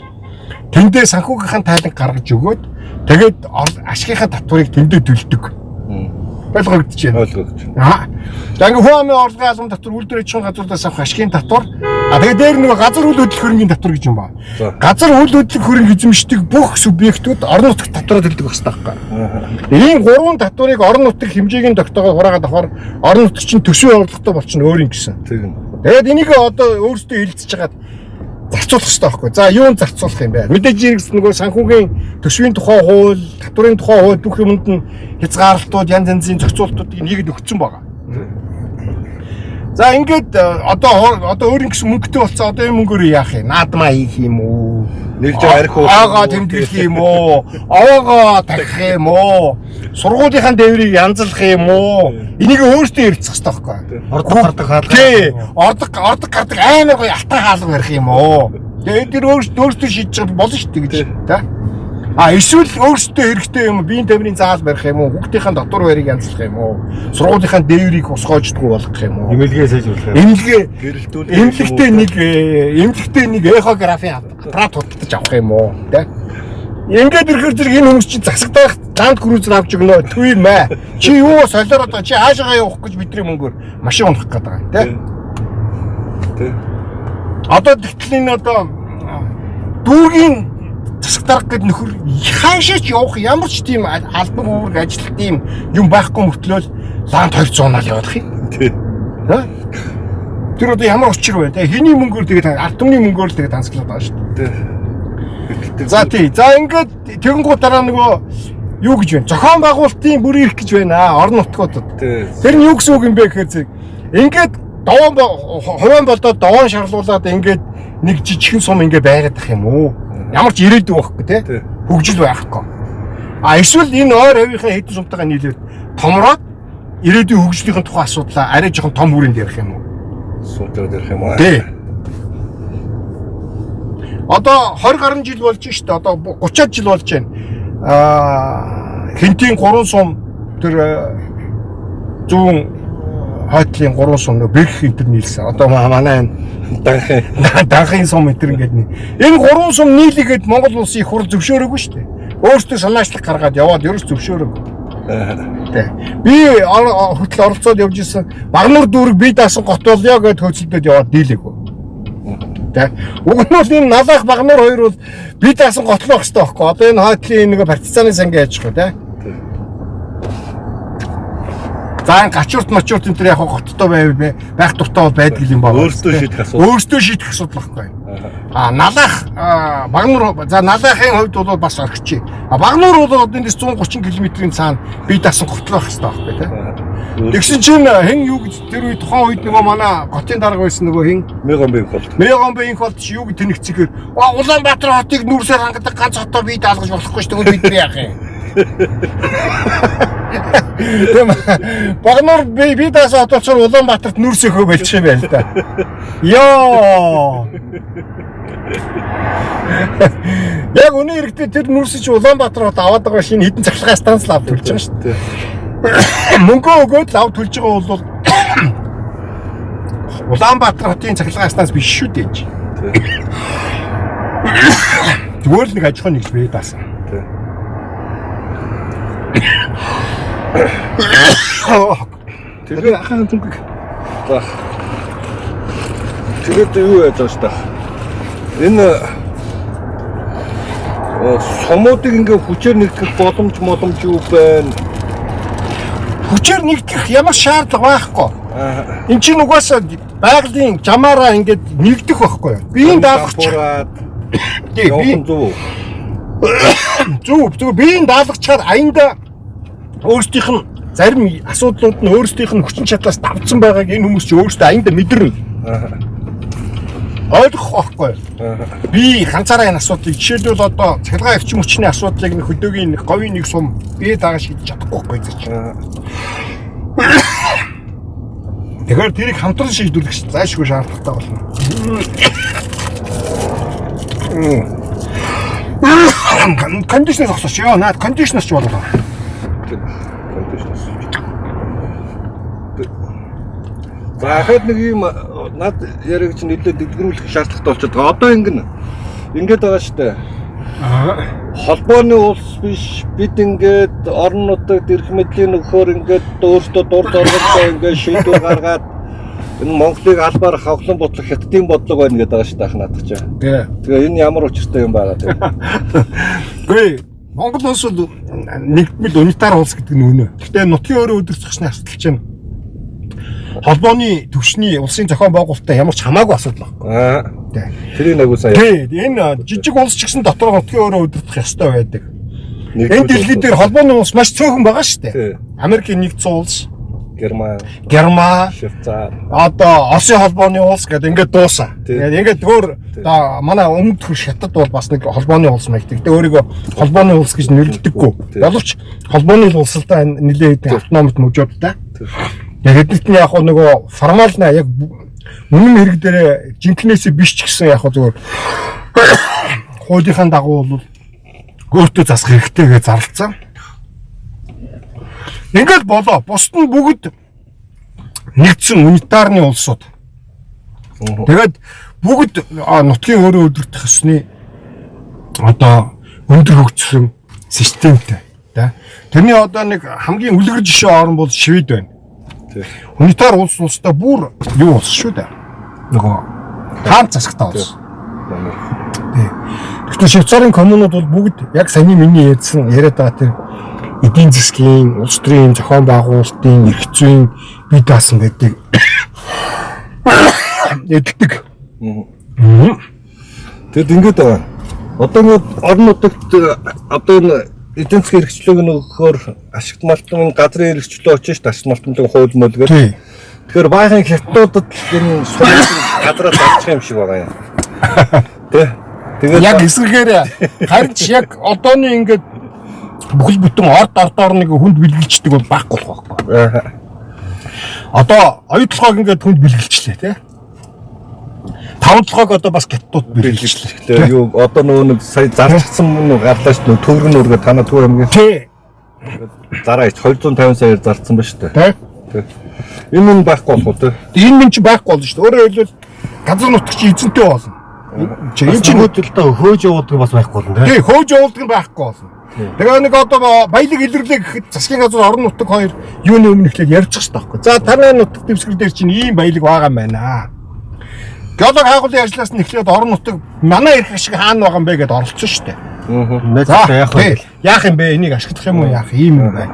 тэндээ санхүүгийнхаа тайланг гаргаж өгөөд тэгээд ашигынхаа татварыг тэндээ төлдөг. Ойлгогдож байна. За ингээ хүн амын орлогын албан татвар үйлдвэр аж ахуйн газруудаас авах ашигын татвар. Тэгээд дээр нөгөө газар үйл хөдлөх хөрөнгийн татвар гэж юм ба. Газар үйл хөдлөх хөрөнгө эзэмшдэг бүх субъектууд орон нутагт татвараа төлдөг байх хэрэгтэй байхгүй. Ийм гурван татварыг орон нутгийн хэмжээгийн тогтоогоор хураагаад авахаар орон нутаг чинь төсвийн орлоготой болчихно өөр юм гэсэн. Тэгээд энийг одоо өөрсдөө хэлэлцэж хагаад зарцуулах хэрэгтэй байхгүй. За юунд зарцуулах юм бэ? Мэдээж иргэс нөгөө санхүүгийн төсвийн тухай хууль, татварын тухай хууль бүх юмд нь хязгаарлалтууд, янз янзын зохицуултуудыг нэгэд өгсөн байгаа. За ингээд одоо өөр ингэсэн мөнгөтэй болцсон одоо энэ мөнгөөр яах юм? Наадмаа хийх юм уу? Нэг жоо арх уу? Аага тэмдэглэх юм уу? Аваага тарих юм уу? Сургуулийнхаа дээврийг янзлах юм уу? Энийг өөртөө ярилцах хэрэгтэй байхгүй. Ордог хаалга. Тий. Ордог гардаг амар гоё алтан хаалга барих юм уу? Тэгээд тэр өөртөө шийдэж байгаа болно шүү дээ гэж та. Эсвэл өөрсдөө хэрэгтэй юм биеийн тамирын заал барих юм уу? Хүүхдийнхээ дотор байрыг янзлах юм уу? Сургуулийнхаа дээврийг усгоождгоо болгох юм уу? Эмнэлгээ сайжруулах. Эмнэлэгтэй нэг эхографийн аппарат худалдаж авах юм уу? Тэ? Ингээд ирэхээр зэрэг энэ хүмүүс чинь засаг дарах Land Cruiser авч өгнө. Төвийн мэ. Чи юу солиороод байгаа? Чи хаашаагаа явах гэж бидний мөнгөөр машин унах гээд байгаа юм, тэ? Одоо тэгтэл энэ одоо дүүргийн засаг дарах гэд нөхөр хаашаа ч явах ямар ч тийм албан үүрэг ажилт тийм юм байхгүй мөртлөөл Land 200-аар явах юм. Тэр одоо ямар учир вэ? Хэний мөнгөөр тэгээд ард түмний мөнгөөр л тэгээд хансгалаад байгаа шүү дээ. За тий. За ингээд тэгэнгუთ дараа нөгөө юу гэж байна? Зохион байгуулалтын бүр ирэх гэж байна орон нутгуудад. Тэр нь юу гэсэн үг юм бэ гэхээр зэрэг ингээд хувийн болдоод довоон шарлуулад ингээд нэг жижигхэн сум ингээд байгаад ах юм уу? Ямар ч ирээдүй байхгүй те. Хөгжил байхгүй. Эсвэл энэ ойр хавийнхаа хэдэн сумтайгаа нийлээд томроод ирээдүйн хөгжлийн тухай асуудлаа арай жоохон том хүрээнд ярих юм уу? Суутраад ярих юм аа. Тий. Одоо 20 гаруй жил болж шүү дээ. Одоо 30-аад жил болж байна. хинтийн 3 сум тэр зүүн хойтлын 3 сум бэрх энэ төр нийлсэн. Одоо манай данхын сум энэ ингээд энэ 3 сум нийлгээд Монгол улсын их хурл зөвшөөрөөгүй шүү дээ. Өөртөө санаачлах гаргаад яваад ерөөс зөвшөөрөөгүй. Би хөтөл оролцоод явж исэн Багнуур дүүрэг бие даасан гот болё гэд хөөцөлдөд яваад дийлээгүй. Уг нь бол энэ Налах Багнуур хоёр бол бие даасан готлох хэрэгтэй байхгүй. Одоо энэ хойтлын нэг партизаны сангийн аж ахуй тий. За энэ гачуурт мачуурт энэ төр яг готтой байх дуртай бол байдаг юм байна. Өөртөө шийдэх асуудал байхгүй. Налах Багнуур за Налахын хувьд бол бас орхич. Багнуур бол эндээс 130 км-ийн цаана бие даасан готлох хэрэгтэй байхгүй тий. Тэгсэн чинь хэн юу гэж тэр үед тухайн үед нөгөө манай готын дарга байсан нөгөө хэн Мегомбинх болт юу гэж тэнэгцэхээр Улаанбаатар хотыг нүүрсээр хангадаг ганц хотоо бие даалгаж болохгүй шүү дээ бид яах юм. Багнуур бие даасан хотоочор Улаанбаатарт нүүрсөөхөө болчих юм байна л да. Йоо. Яг өнөө хэрэгтэй тэр нүүрсэж Улаанбаатар хот аваад байгаа шинэ хідэн цахилгаан станц лав төлж байгаа шүү дээ. Мөнгө өгөөд лав төлж байгаа бол Улаанбаатар хотын цахилгаан станц биш шүү дээ. Зүгээр л нэг аж ахуй нэгж бие даасан. Тэгээ ахын зүг. Тэгээд юу яаж байгаа шүү дээ. Энэ сумуудыг ингээ хүчээр нэгтгэх боломж юу байна? Хүчээр нэгтгэх ямар шаардлага байхгүй. Энд чинь угаасаа байгалийн жамаараа ингээд нэгдэх байхгүй. Биеийн даалгач. Зөв биеийн даалгачаар аянда өөрсдийнх нь зарим асуудлууд нь өөрсдийнх нь хүчин чадлаас давцсан байгааг энэ хүмүүс ч өөрсдөө аянда мэдэрнэ. Ойлгох байхгүй. Би ганцаараа энэ асуудлыг жишээлбэл одоо цахилгаан эрчим хүчний асуудлыг хөдөөгийн говийн нэг сум бие даагаж шийдэж чадахгүй байхгүй гэж. Тэгэхээр тэрийг хамтран шийдвэрлэх зайлшгүй шаардлагатай болно. Кондишнер зогсооч ёо наад кондишнерч болоо. Бахад нэг юм над яриг чинь нэлээд дэвгэрүүлэх шаардлагатай болчиход байгаа. Одоо ингээд байгаа шүү дээ. Холбооны улс биш бид ингээд орон нутагт эрх мэдлийн өгөхөөр ингээд өөртөө дур зорилготой ингээд шийдвэр гаргаад энэ Монголыг албаар хавхлан бодлох хятадын бодлого байна гэдэг байгаа шүү дээ надад ч. Тэгээ энэ ямар учиртай юм байна те. Гүй Монгол улс нэгдмэл унитар улс гэдэг нь үнэ. Гэхдээ нутгийн өөрөө өдөрцөхсний асуудал чинь холбооны төвшний улсын зохион байгуулалттай ямар ч хамаагүй асуудал байхгүй. Тэрийг нэг үсаа. Энэ жижиг улс ч гэсэн дотор нутгийн өөрөө өдөртөх ёстой байдаг. Энэ дэлхийд дээр холбооны улс маш цөөхөн байгаа шүү дээ. Америкийн нэгдсэн улс, Герман, Швейцар, одоо Оросын холбооны улс гэдэг ингээд дуусаа. Тэгээд ингээд өөр манай өмнөд хятад бол бас нэг холбооны улс маяг. Тэгтээ өөрийгөө холбооны улс гэж нэрлэдэггүй. Боловч холбооны улсалдаа нэлээд автономит мужуудтай. Яг хэдэлт нь яг нөгөө формал на яг үнэн хэрэг дээр жинкнээсээ биш ч гэсэн яг зүгээр хуулийнхаа дагуу бол өөртөө засах хэрэгтэй гэж зарлцсан. Ингээд болоо. Бусд нь бүгд нэгдсэн унитарны улсууд. Тэгээд бүгд нутгийн өөрөө өдөртөх ёсны одоо өндөр хөгжсөн системтэй. Тэрний одоо нэг хамгийн үлгэр жишээ орн бол Швед байна. Унитар улстай бүр юу улс шүү дээ. Нөгөө хаан засагтай улс. Гэхдээ Швейцарын коммунууд бол бүгд яг саний миний яриад байгаа тэр эдийн засгийн, улс төрийн зохион байгуулалтын, эрх зүйн бие даасан гэдэг эдэлдэг. Тэгэд ингээд байгаа. Одоо нэг орон нутагт одоо энэ эдийн засгийн хэрэгчлээг нөгөөхөөр ашигт малтын газрын хэрэгчлөө очиж тас малтын хууль мөлгөр. Тэгэхээр баахан хятадуудад энэ суулын газраас авчих юм шиг байгаа юм. Тэгээд яг эсрэгээр харин яг одооны ингээд бүхэл бүтэн ордоор нэг хүнд бэлгэлждэг бол байхгүй байхгүй. Одоо оюутлогоо ингээд хүнд бэлгэлжлээ тий. 5-7-ог одоо бас гятууд бэлгэлээ. Юу одоо нөгөө нэг сая зарчсан мөн гарлаа шүү. Төгрөн өргө танаа Төв аймгийн. Тий. Зараа ич 250 саяар зарцсан ба шүү. Тий. Энэ нь байхгүй болох уу? Энэ минь ч байхгүй болно шүү. Өөрөөр хэлбэл газар нутагч эзэнтэй болно. Энэ чинь хөдөлтөө хөөж явуулдаг бас байхгүй болно тий. Хөөж явуулдаг нь байхгүй болно. Тэгээ нэг одоо баялаг илэрлээ гэхэд засгийн газар орон нутаг хоёр юуны өмнө ихлээр ярьчих хэрэгтэй байхгүй. За танай нутаг дэвсгэр дээр чинь ийм баялаг байгаа юм байна. Геолог хайгуулын ажлаас нь эхлээд орон нутаг манай ирэх шиг хаана байгаа юм бэ гэдээ оролцсон шүү дээ. За яах юм бэ? Энийг ашиглах юм уу яах ийм юм байна.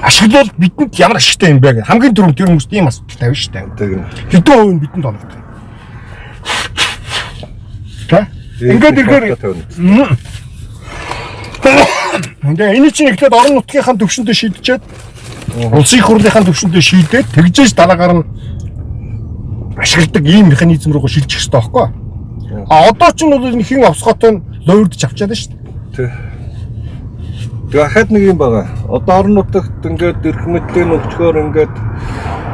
Ашиглавал бидэнд ямар ашигтай юм бэ гэх хамгийн түрүүнд тэр хүмүүст ийм асуудал тавина шүү дээ. Хэдэн хувь нь бидэнд оногдох юм. За ингээд ирэхээр ингээ энэ чинь эхлээд орон нутгийнхаа төвшөндөө шийдчихэд улсын их хурлынхаа төвшөндөө шийдээд тэгжээж дараагаар нь ашигладаг ийм механизм руу шилжих хэрэгтэй байхгүй. А одоо ч нь бол энэ хин овсгоотой луурдж авчаад шүү дээ. Тэгээ хахад нэг юм байгаа. Одоо орон нутагт ингээд эрх мэдлийн өгчгөөр ингээд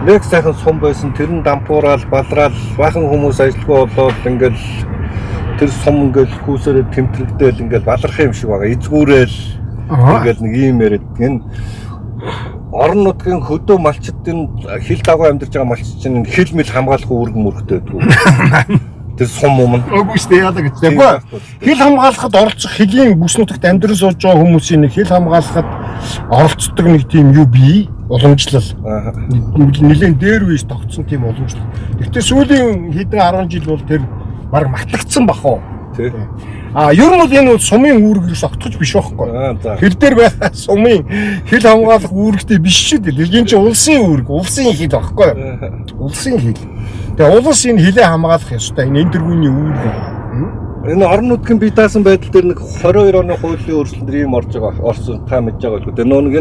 нэг сайхан сум байсан тэр нь дампуураад балраал бахан хүмүүс ажилгүй болоод ингээд тэр сум ингээд хүүсээрээ тэмтрэгдээл ингээд баларх юм шиг байгаа. Эзгүүрэл ингээд нэг юм яриад энэ орон нутгийн хөдөө малчдын хил дагуу амьдарч байгаа малчд чинь хил мэл хамгаалах үүрэг мөрөгтэй байдаг. Тэр сум юм. Үгүй шүү дээ яадаг гэж. Тэгэхгүй хил хамгаалахад оролцох хилийн бүс нутагт амьдрал сууж байгаа хүмүүсийн нэг хил хамгаалахад оролцдог нэг тийм юу бий уламжлал. Нэлээд дээр үеж тогтсон тийм уламжлал. Гэхдээ сүүлийн хэдэн 10 жил бол тэр баг матагдсан бах уу. Ер нь бол энэ сумын үүргээс огтхож биш байхгүй. Хил дээр байгаа сумын хил хамгаалах үүрэгтэй биш шүү дээ. Энэ чинь улсын үүрэг, улсын хил байхгүй. Улсын хил. Тэгээ улс энэ хилээ хамгаалах ёстой. Энэ энтергүүний үүрэг. Энэ орон нутгийн бие даасан байдал дээр нэг 22 оны хуулийн өөрчлөлт ийм орж байгаа. Орсон та мэдж байгаа л. Тэгээ нөө нэг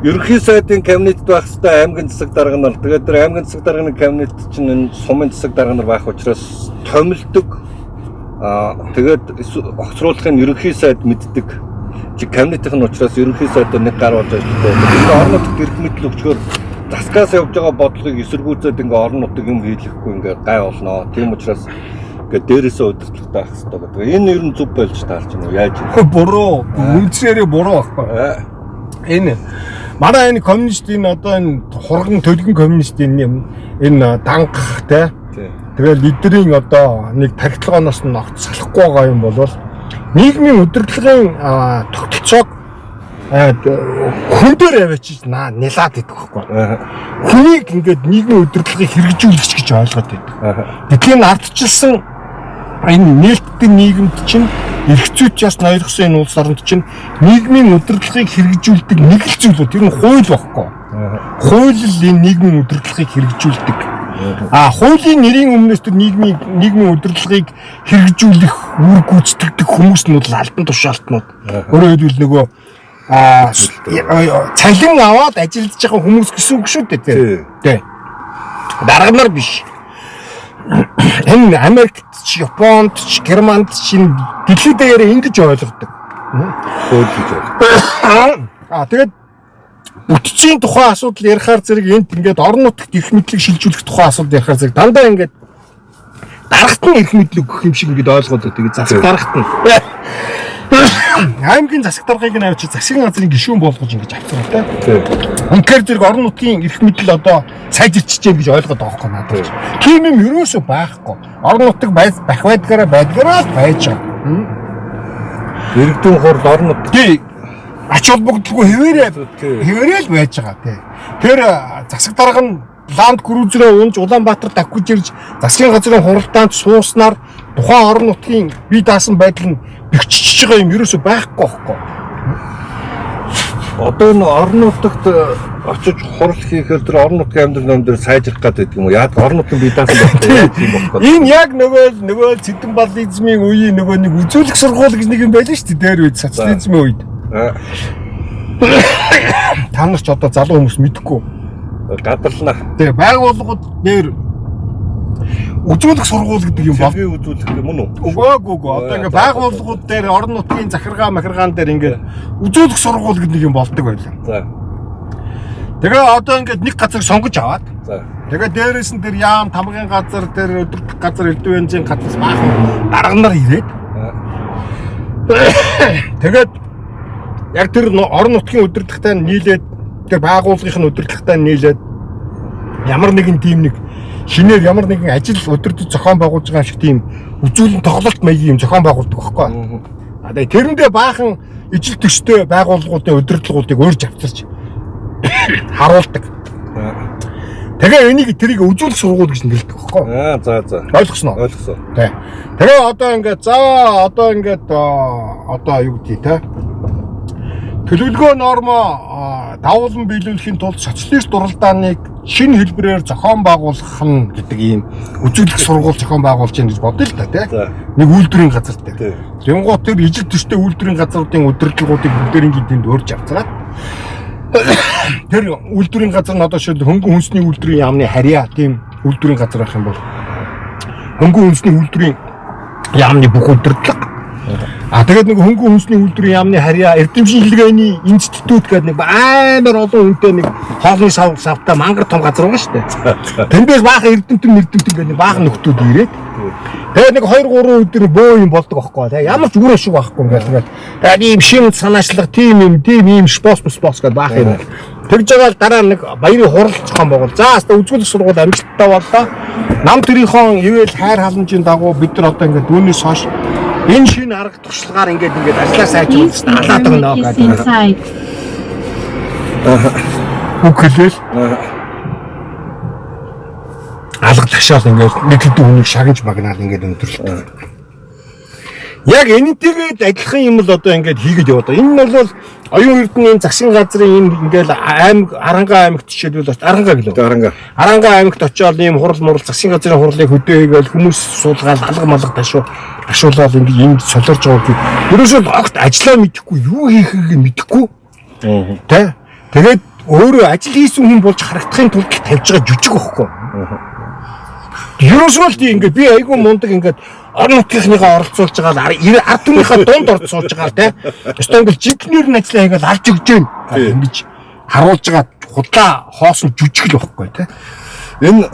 ерөнхий сайдын кабинетд байх хэвээр аймгийн засаг дарга нар тэгээд тэр аймгийн засаг дарганы кабинет чинь энэ сумын засаг дарга нар байх учраас томилдог тэгээд огцруулахын ерөнхий сайд мэддэг чи кабинетийн нь учраас ерөнхий сайдаар нэг гар болж ажилладаг. Тэгээд орон нутагт эрх мэдэл өгчгөр засгаас явж байгаа бодлогыг эсэргүүцээд ингээ орон нутаг юм хийлэхгүй ингээ гай болно. Тийм учраас ингээ дээрээсээ удирдлагатай байх хэрэгтэй гэдэг. Энэ ер нь зөв болж таарч байна уу? Яаж вэ? Буруу. Үнцээрээ буруу байхгүй. Энэ манай энэ коммунист энэ одоо энэ хурган төлгөн коммунист энэ дангах те. Тэгэл эднэрийн одоо нэг тархитлагоноос нь огт салахгүй байгаа юм бол нийгмийн удирдлагын тогтолцоог хүн дээр авчиж нэлээд идэх байхгүй. Хүнийг ингээд нийгмийн удирдлагыг хэрэгжүүлэгч гэж ойлгоод байдаг. Тэгэхээр ардчилсан энэ нээлттэй нийгэмд чинь эрх зүйч яс ноёрхсон энэ улс оронд чинь нийгмийн удирдлагыг хэрэгжүүлдэг нэг л зүйл үү? Тэр нь хууль байхгүй. Хууль л энэ нийгмийн удирдлагыг хэрэгжүүлдэг. Хуулийн нэрийн өмнөөс тэр нийгмийн удирдлагыг хэрэгжүүлэх үүрэг гүйцэтгэдэг хүмүүс нь бол албан тушаалтнууд. Өөрөөр хэлбэл нөгөө цалин аваад ажиллаж байгаа хүмүүс гэсэн үг шүү дээ. Тий. Дарга нар биш. Энэ Америкт ч, Японд ч, Германд ч дэлхийд даяараа ингэж ойлгодог. Хууль гэж байна. Тэгээд бүтцийн тухай асуудал ярихаар зэрэг энд ингээд орон нутагт эрх мэдлийг шилжүүлэх тухай асуудал ярихаар зэрэг дандаа ингээд дарагт нь эрх мэдлийг өгөх юм шиг ингээд ойлгоод байдаг. Засаг дарагт нь. Аймгийн засаг даргыг нь авчиж засгийн газрын гишүүн болгож ингэж авцгаа тийм. Үнэхээр зэрэг орон нутгийн эрх мэдэл одоо сайжирчиж гэж ойлгоод байгаа хөөе надад. Тийм юм ерөөсөө байхгүй. Орон нутаг байх байдгаараа байж байгаа. Иргэдийн хурл орон нутгийн ач холбогдолгүй хэвээрээ л байж байгаа тийм. Тэр засаг дарга нь ланд крузерээ унж Улаанбаатар давхиж ирж засгийн газрын хуралдаанд сууснаар тухайн орон нутгийн бие даасан байдал нь бэхжиж байгаа юм ерөөсөө байхгүй байхгүй. Одоо энэ орон нутагт очиж хурал хийхээр тэр орон нутгийн амьдрал дээр сайжрах гэдэг юм уу? Яг орон нутгийн бие даасан байдаг юм байна. Энэ яг нөгөө цэдэн баллизмын үеийн нөгөө нэг үзүүлэх сургууль гэж нэг юм байлаа шүү дээ. Дээр үед социализмын үед. Та нар ч одоо залуу хүмүүс мэдэхгүй. Гадарлаа. Тэгээ байгууллагууд дээр үзүүлэх сургууль гэдэг юм бол үзүүлэх юм уу? Үгүй. Одоо ингээ байгууллагууд дээр орон нутгийн захиргаа махиргаан дээр ингээ үзүүлэх сургууль гэдэг нэг юм болдог байлаа. За. Тэгээ одоо ингээ нэг газар сонгож аваад За. Тэгээд дээрээс нь тэр яам тамгын газар тэр өдөртөх газар элдв бензин газраас баахан дарганаар ирээд. Тэгээд яг тэр орон нутгийн өдөртөхтэй нийлээд тэр байгууллагын өдөртөхтэй нийлээд ямар нэгэн тийм нэг шинээр ямар нэгэн ажил өдөртөж зохион байгуулж байгаа шиг тийм үзүүлэн тоглолт маягийн юм зохион байгуулдаг байхгүй. Тэгээд тэрэндээ баахан ижил төстэй байгууллагуудын удирдлагуудыг өөрж авчирч харуулдаг. Тэгээ энийг тэрийг үзүүлэх сургууль гэж нэрлэдэг байхгүй. За. Ойлгосноо? Ойлгосон. Тий. Тэгээ одоо ингээд одоо юу гэдгийг те төлөвлөгөө нормо давуулан биелүүлэхийн тулд социалист дуралдааныг шинэ хэлбэрээр зохион байгуулах нь гэдэг ийм үзүүлэх сургууль зохион байгуулж байна гэж бодъё л та тий. Нэг үйлдвэрийн газар дээр. Тэнгуут тэр ижил төстэй үйлдвэрийн газруудын удирдлагуудыг бүгдээрийн тэнд өөрж авцгаад тэр үйлдвэрийн газар нь одоо шил хөнгөн хүнсний үйлдвэрийн яамны харьяа тийм үйлдвэрийн газар байх юм бол хөнгөн хүнсний үйлдвэрийн яамны бүх удирдлага тэгээд нэг хөнгөн хүнсний үйлдвэрийн яамны харьяа эрдэмтний хэлгээний институт гэдэг нэг амар олон хүнтэй нэг хоолны савтай мангар том газар байгаа шүү дээ. Тэндээс баахан эрдэмтэн гэдэг нэг баахан нөхдүүд ирээд тэгээд нэг 2-3 өдөр бөө юм болдог аахгүй тий. Ямар ч үр ашиг байхгүй ингээд тэгээд ийм шин санаачлага тийм ийм спос гэдэг баах юм. Тэгж байгаа дараа нэг баярын хурал зохион байгуул. За хаста үзүүлэх сургууль амжилттай боллоо. Нам төрийнхөө ивэл хайр халамжийн дагуу бид нар одоо ингээд үүнээс хойш энэ шинэ арга туршлагаар ингээд ажлаа сайжруулж алаад өгнө гэдэг. Үгэлэл алга тагшаал ингээд нэг хэдэн хүнийг шагнаж магнаал ингээд өндөрлөлт. Яг энэтэйгээд адилхан юм л одоо ингээд хийгээд яваад байгаа. Энэ нь бол оюун эрдэнийн засгийн газрын энэ ингээд Аранга аймагт жишээлбэл Аранга гэлээ. Аранга аймагт очиод ийм хурал мурал засгийн газрын хурлыг хөдөөгээд хүмүүс суулгаад алга малга ташуулаад ингээд энд солиорж байгаа. Ерөөсөө огт ажиллаа мэдэхгүй юу хийхийг мэдэхгүй. Тэ. Тэгээд өөрөө ажил хийсэн хүн болж харагдахын тулд тавьж байгаа жүжиг байхгүй. Ерөөсөө л тийм ингээд би айгүй мундаг ингээд орон нутгийнхныгаа оролцуулж байгаа ард түмнийхээ дунд орцуулж байгаа те. Өстөө ингээд жигнэр нь ажиллаа хийгээл алж өгч जैन ингэж харуулж байгаа худлаа хоосон жүжиг л байхгүй те. Энэ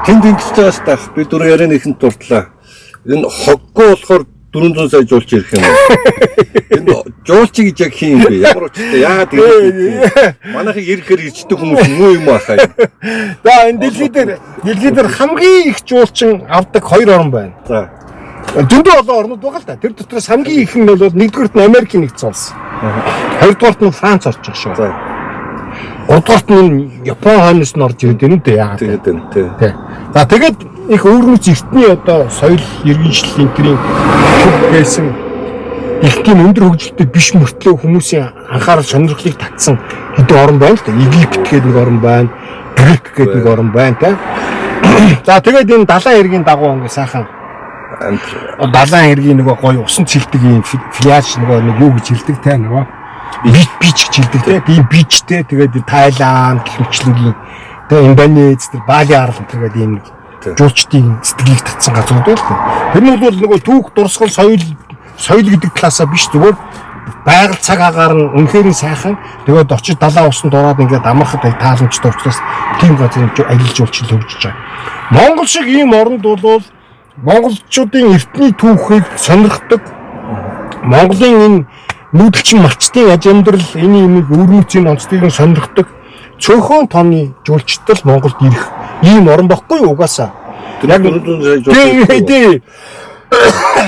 тэнд ингэж байгаас таах би дөрөв ярианы ихэнд дурдлаа. Энэ хоггүй болохоор 400 сая жуулч ирэх юм. Энэ жуулч гэж яг хин юм бэ? Ямар учиртай яагаад ингэ манайхыг ирэхээр ирчдэг хүмүүс муу юм ахаа. За энэ дэлхийд хамгийн их жуулчин авдаг 2 орн байна. За. Зөндөө олон орнууд байгаа л да. Тэр дотроос хамгийн их нь бол 1-р нь Америкийн нэгдсэн улс. 2-р нь Франц орж байгаа шүү. За. 3-р нь Япон хойноос нь орж ирээд энэ үү яагаад. Тэгээд энэ тий. За тэгээд их өөрнөц эртний одоо соёл иргэншлийн тэрийн байсан их тийм өндөр хөгжилтэй биш мөртлөө хүмүүсийн анхаарал сонирхлыг татсан хэдэн орн байна л да. Египт гэдэг нэг орн байна, Грек гэдэг нэг орн байна та. За тэгээд энэ далайн эргийн дагуу ингээ сайхан далайн эргийн нөгөө гоё усан цэлдэг юм фляж нэг юу гэж хэлдэг те нөгөө бич гэж хэлдэг те. Тийм бичтэй тэгээд Тайланд хэмчлэнгийн тэгээ Индонез тэр Бали арал тэгээд ийм жуулчдын сэтгэлийг татсан газрууд байна. Тэр нь бол нөгөө түүх дурсгал соёл гэдэг талаасаа биш зүгээр байгаль цаг агаар нь үнэхээр сайхан тэгээд очиж далайн усанд ороод ингээд амархад тааламжтай учраас тийм газрын аялал жуулчлал хөгжиж байгаа. Монгол шиг ийм оронд бол монголчуудын эртний түүхийг сонирхдаг. Монголын энэ нүүдэлчин малчтын аж амьдрал энэ юм өвөрмөцийн онцлогийг сонирхдаг. Цөөхөн тооны жуулчдал Монголд ирэх ийм орн баггүй угаасаа. Яг 400 сая жуулч.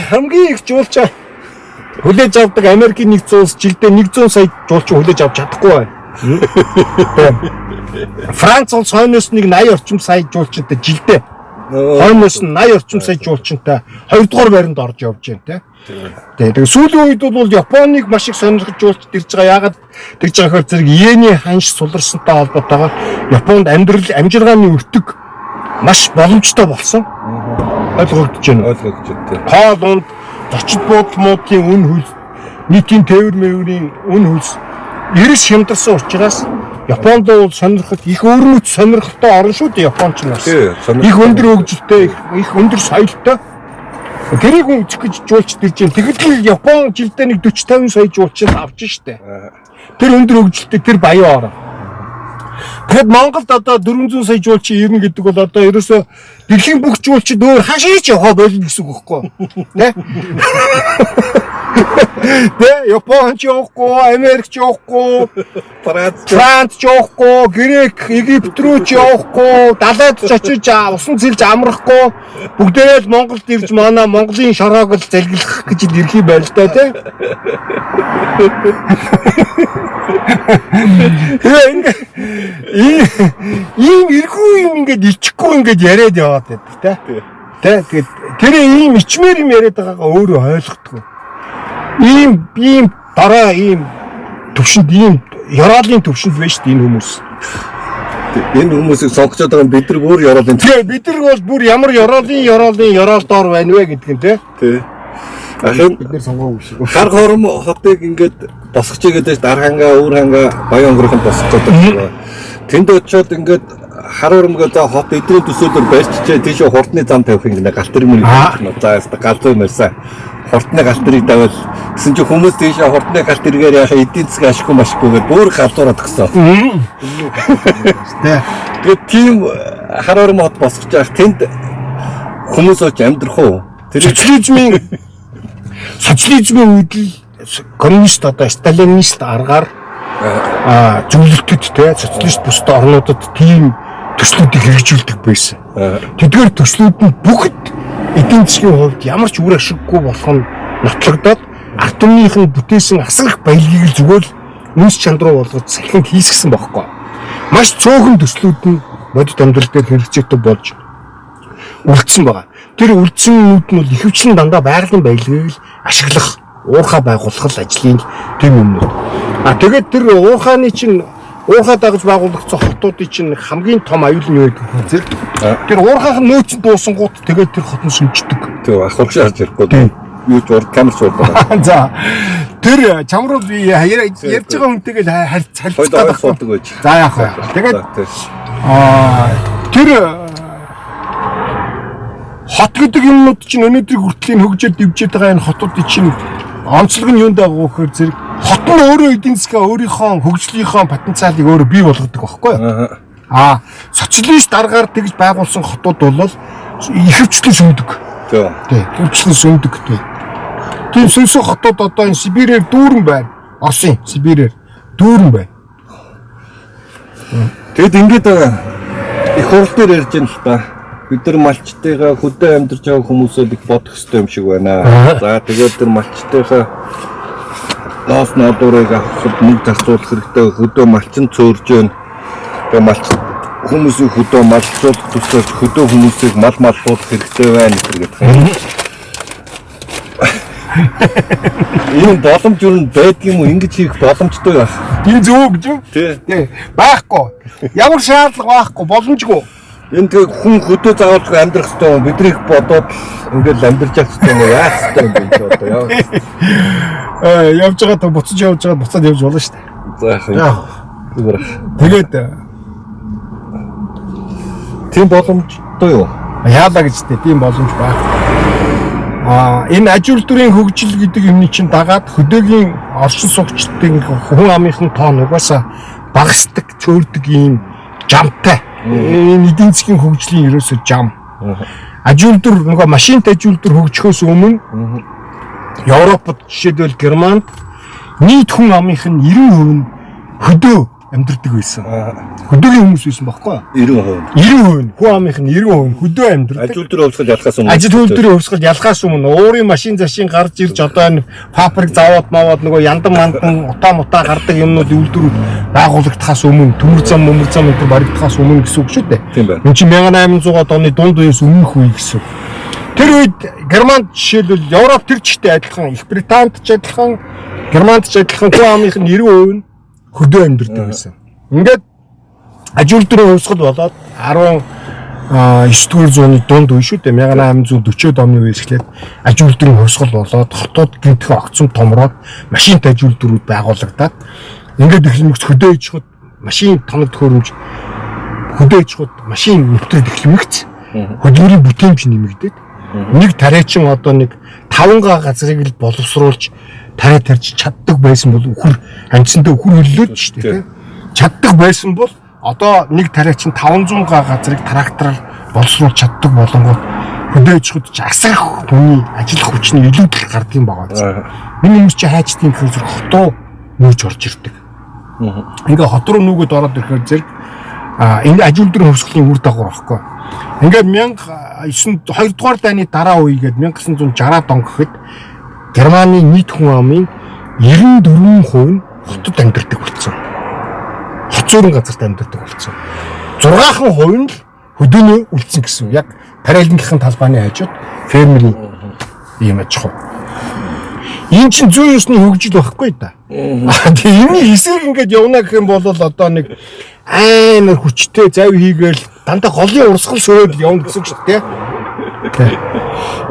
Хамгийн их жуулч хүлээж авдаг Америкийн нэгдсэн улс жилдээ 100 сая жуулч хүлээж авч чадахгүй байна. Франц улс хойноос нэг 80 орчим сая жуулчтай жилдээ. Хойноос нь 80 орчим сая жуулчтай 2-р байранд орж явж байна те. Тэгээд сүүлийн үед бол Японыг маш их сонирхож жуулчд ирж байгаа. Яагаад тэгж байгаа хэрэг зэрэг иений ханш суларсантай холбоотойгоор Японд амжиргааны өртөг маш боломжтой болсон. Ойлгогдож байна. Хоол унд зочид буудалмуудын үн хөлс нийтийн тээвэр мэврийн үн хөлс эрс хямдарсан учраас Японд бол сонирхол их өөрмөц сонирхолтой орн шүү дээ Японч нь бас. Их өндөр хөгжилтэй, их өндөр соёлтой. Тэрийг үзэх гэж жуулчд ирж байна. Тэгэхдээ Япон жилдээ нэг 40-50 сая жуулчд авч штэ. Тэр өндөр хөгжилтэй тэр баян орн. Тэгэхэд Монголд одоо 400 сая жуулчин ирнэ гэдэг бол одоо ерөөсөө дэлхийн бүх жуулчид өөр хашиж явах болно гэсэн үг байхгүй тий? Тэ Японч явахгүй, Америкч явахгүй, Франц явахгүй, Грек, Египт рүү ч явахгүй, далайд ч очиж усан цэлж амрахгүй, бүгдээрээ л Монголд ирж манай Монголын шороог л залгилах гэж ирэх юм байна л да тий. Тэгээ ингээд ийм ирэх юм ингээд ичихгүй ингээд яриад яваад байдаг тий. Тэгээд тэр ийм ичмэр юм яриад байгаагаа өөрөө ойлгохгүй. Ийм дараа ийм төвшөнд ийм яраалын төвшөнд байж шүү дээ энэ хүмүүс. Энэ хүмүүсийг сонгочод байгаа бид нар өөр яраалын. Тэгээ бид нар бол бүр ямар яраал доор байна вэ гэдэг нь тий. Ахын бид нар сонгоогүй шүү. Хар хором хотыг ингээд босгоч игээд Дархангаа, Өөрхангаа, Баян өнгөрөхөнд босгоцод байгаа. Тэнд очиод ингээд хар хоромгоо за хот эдрийн төсөөлөөр барьччээ тийш хурдны зам тавих ингээд галт тэрмэн байна. За яста галзуу мэрсэн. Хурдны галт тэрийг давал гэсэн чи хүмүүс тийш хурдны галт тэргээр яхаа эдийн засаг ашиггүй машгүйгээр бүр галзуураад гисэн. Тэгээд тийм хар хором хот босгож явах тэнд хүмүүс очиж амьдрах уу? Тэр социализмын үед л коммунист одоо сталинист аргаар зөвлөлтөд те социалист бусад орнуудад тийм төслүүдийг хэрэгжүүлдэг байсан. Тэдгээр төслүүд нь бүгд эдийн засгийн хувьд ямар ч үр ашиггүй болох нь нотлогдоод ард түмнийхэн бүтээсэн асар их баялагийг л зүгээр үнс чанд руу болгож салхинд хийсгэсэн бохоггүй. Маш цөөхөн төслүүд нь бодит амьдрал дээр хэрэгцээтэй болж үлдсэн байгаа. Тэр үлдсэнүүд нь бол ихэвчлэн дандаа байгалийн баялагийг л ашиглах, уурхай байгуулах ажлын тийм юмнууд. Тэгээд тэр уурхай дагаж байгуулагдсан хотуудын чинь хамгийн том аюул нь юу гэдэг вэ? Тэр уурхайхан нөөцөнд дуусангууд тэгээд тэр хот нь сүмждэг. Тэг ахварч харж ирэхгүй. Юу ч урд камерч болдог. За тэр чам руу би ярьж байгаа хүнтэйгээ харилцах байдаг байж. За яах вэ? Тэгээд тэр хот гэдэг юмнууд чинь өнөөдрийг хүртэл хөгжөөд дивжээд байгаа энэ хотуудын чинь онцлог нь юунд байгаа вэ гэхээр зэрэг хот нь өөрөө эдийн засгаа өөрийнхөө хөгжлийнхөө потенциалыг өөрөө бий болгодог байхгүй юу? Социалист аргаар тэгж байгуулсан хотууд бол ихэвчлэн сүмдэг. Тий, ихэвчлэн сүмдэг тий. Тийм сүнсэг хотууд одоо энэ Сибирээр дүүрэн байна. Оросын Сибирээр дүүрэн байна. Тэгэд ингээд их хурл дээр ярьж байна л та. Бид нар малчтайгаа хөдөө амьдарч байгаа хүмүүсээ их бодох хэрэгтэй юм шиг байна. За тэгээд тэр малчтайгаа наас нодорыг авахд мөнгө зарцуулах хэрэгтэй. Хөдөө малчин цөөрж байна. Тэгээд малч хүмүүсийн хөдөө малчуулах тусгаж хөдөө хүмүүсийг мал маллуулах хэрэгтэй байна гэдэг юм. Энэ боломж юу байдаг юм уу? Ингэж хийх боломжтой байх. Энэ зөв гэж юу? Тий. Байхгүй. Ямар шаардлага байхгүй, боломжгүй. Энэ тэг хүн хөдөө заавал амьдрах хэрэгтэй. Биднийг бодоод ингээл амьдрч явах хэрэгтэй. Яах хэрэгтэй юм бэ одоо яа. Явж байгаа та буцаж явж байгаа буцаад явж болно шүү дээ. За яах. Тэгээд тийм боломжтой юу? Яалаа гэж дээ. Тийм боломж байна. Энэ аж үйлдвэрийн хөгжил гэдэг юмны чинь дагаад хөдөөгийн оршин суугчдын хүн амынхын тоон угаасаа багасдаг, цөөрдөг ийм жамтай. Энэ эдийн засгийн хөгжлийн ерөөсөө жам. Аж үйлдвэр нөгөө машинт аж үйлдвэр хөгжихөөс өмнө Европод жишээлбэл Германд нийт хүн амынх нь 90% нь хөдөө амьдардаг байсан. Хөдөөгийн хүмүүс байсан байхгүй юу? 90% хүн амынх нь 90% хөдөө амьдардаг. Аж үйлдвэрийн хувьсгал ялхаас өмнө. Аж үйлдвэрийн хувьсгал ялхаас өмнө уурын машин зашин гарч ирж одоо энэ фабрик завод маваад нөгөө яндан мандан утаа гардаг юмнууд үйлдвэрүүд байгуулагдахаас өмнө төмөр зам энэ баригдахаас өмнө гэсэн үг шүү дээ. Энэ чинь 1800-аад оны дунд үеэс өмнөх үе гэсэн. Тэр үед Германд жишээлбэл Европ тэр чигтээ адилхан, Их Британд ч адилхан, Германд ч адилхан хүн амынх нь 90% нь хөдөө амьдардаг байсан. Ингээд аж үйлдвэрийн хувьсгал болоод 19-р зууны дунд үе шүү дээ. 1840-од оны үеэс эхлээд аж үйлдвэрийн хувьсгал болоод хотууд гинтхэн огцом томроод машинт аж үйлдвэрүүд байгуулагдаад ингээд эхлэмэгц хөдөө иж хот машин тоног төхөөрөмж хөдөө иж хот машин нэвтрээд эхлэмэгц хөдөлмөрийн бүтээмж нэмэгдээд нэг тариачин одоо нэг 5 газрыг л боловсруулж тарай тарьж чаддаг байсан бол үхэр амьдсандаа үхэр хөллөөд шүү дээ. Чаддаг байсан бол одоо нэг тариа чинь 500 га газрыг трактораар боловсруулж чаддаг болонгууд хөдөөж хөдж асрах хүний ажил хүчний илүүдэл гардаг юм байгаа. Миний хүмүүс чи хайчдгийн гэхээр хот руу нүүж орж ирдэг. Ингээ хот руу нүгэд ороод ирэхээр зэрэг энэ ажил өдрийн хөвсгөлийн үр дагавар баггүй. Ингээд 19 2 дугаар дайны дараа үегээд 1960-аад он гэхэд Германы нийт хүн амын 94% нь хотод амьдардаг болсон. Хот зүүрэн газарт амьдардаг болсон. 6% нь л хөдөөний үлдсэн гэсэн. Яг параллелынхын талбайны хажууд фермерийн юм аж ахуй. Энэ чинь зүүн ёсны хөгжил байхгүй да. Тэгээ энэ хэсэг ингээд явна гэх юм бол одоо нэг амар хүчтэй зав хийгээл дандаа голын урсгал сөрөөд явна гэсэн ч тийм.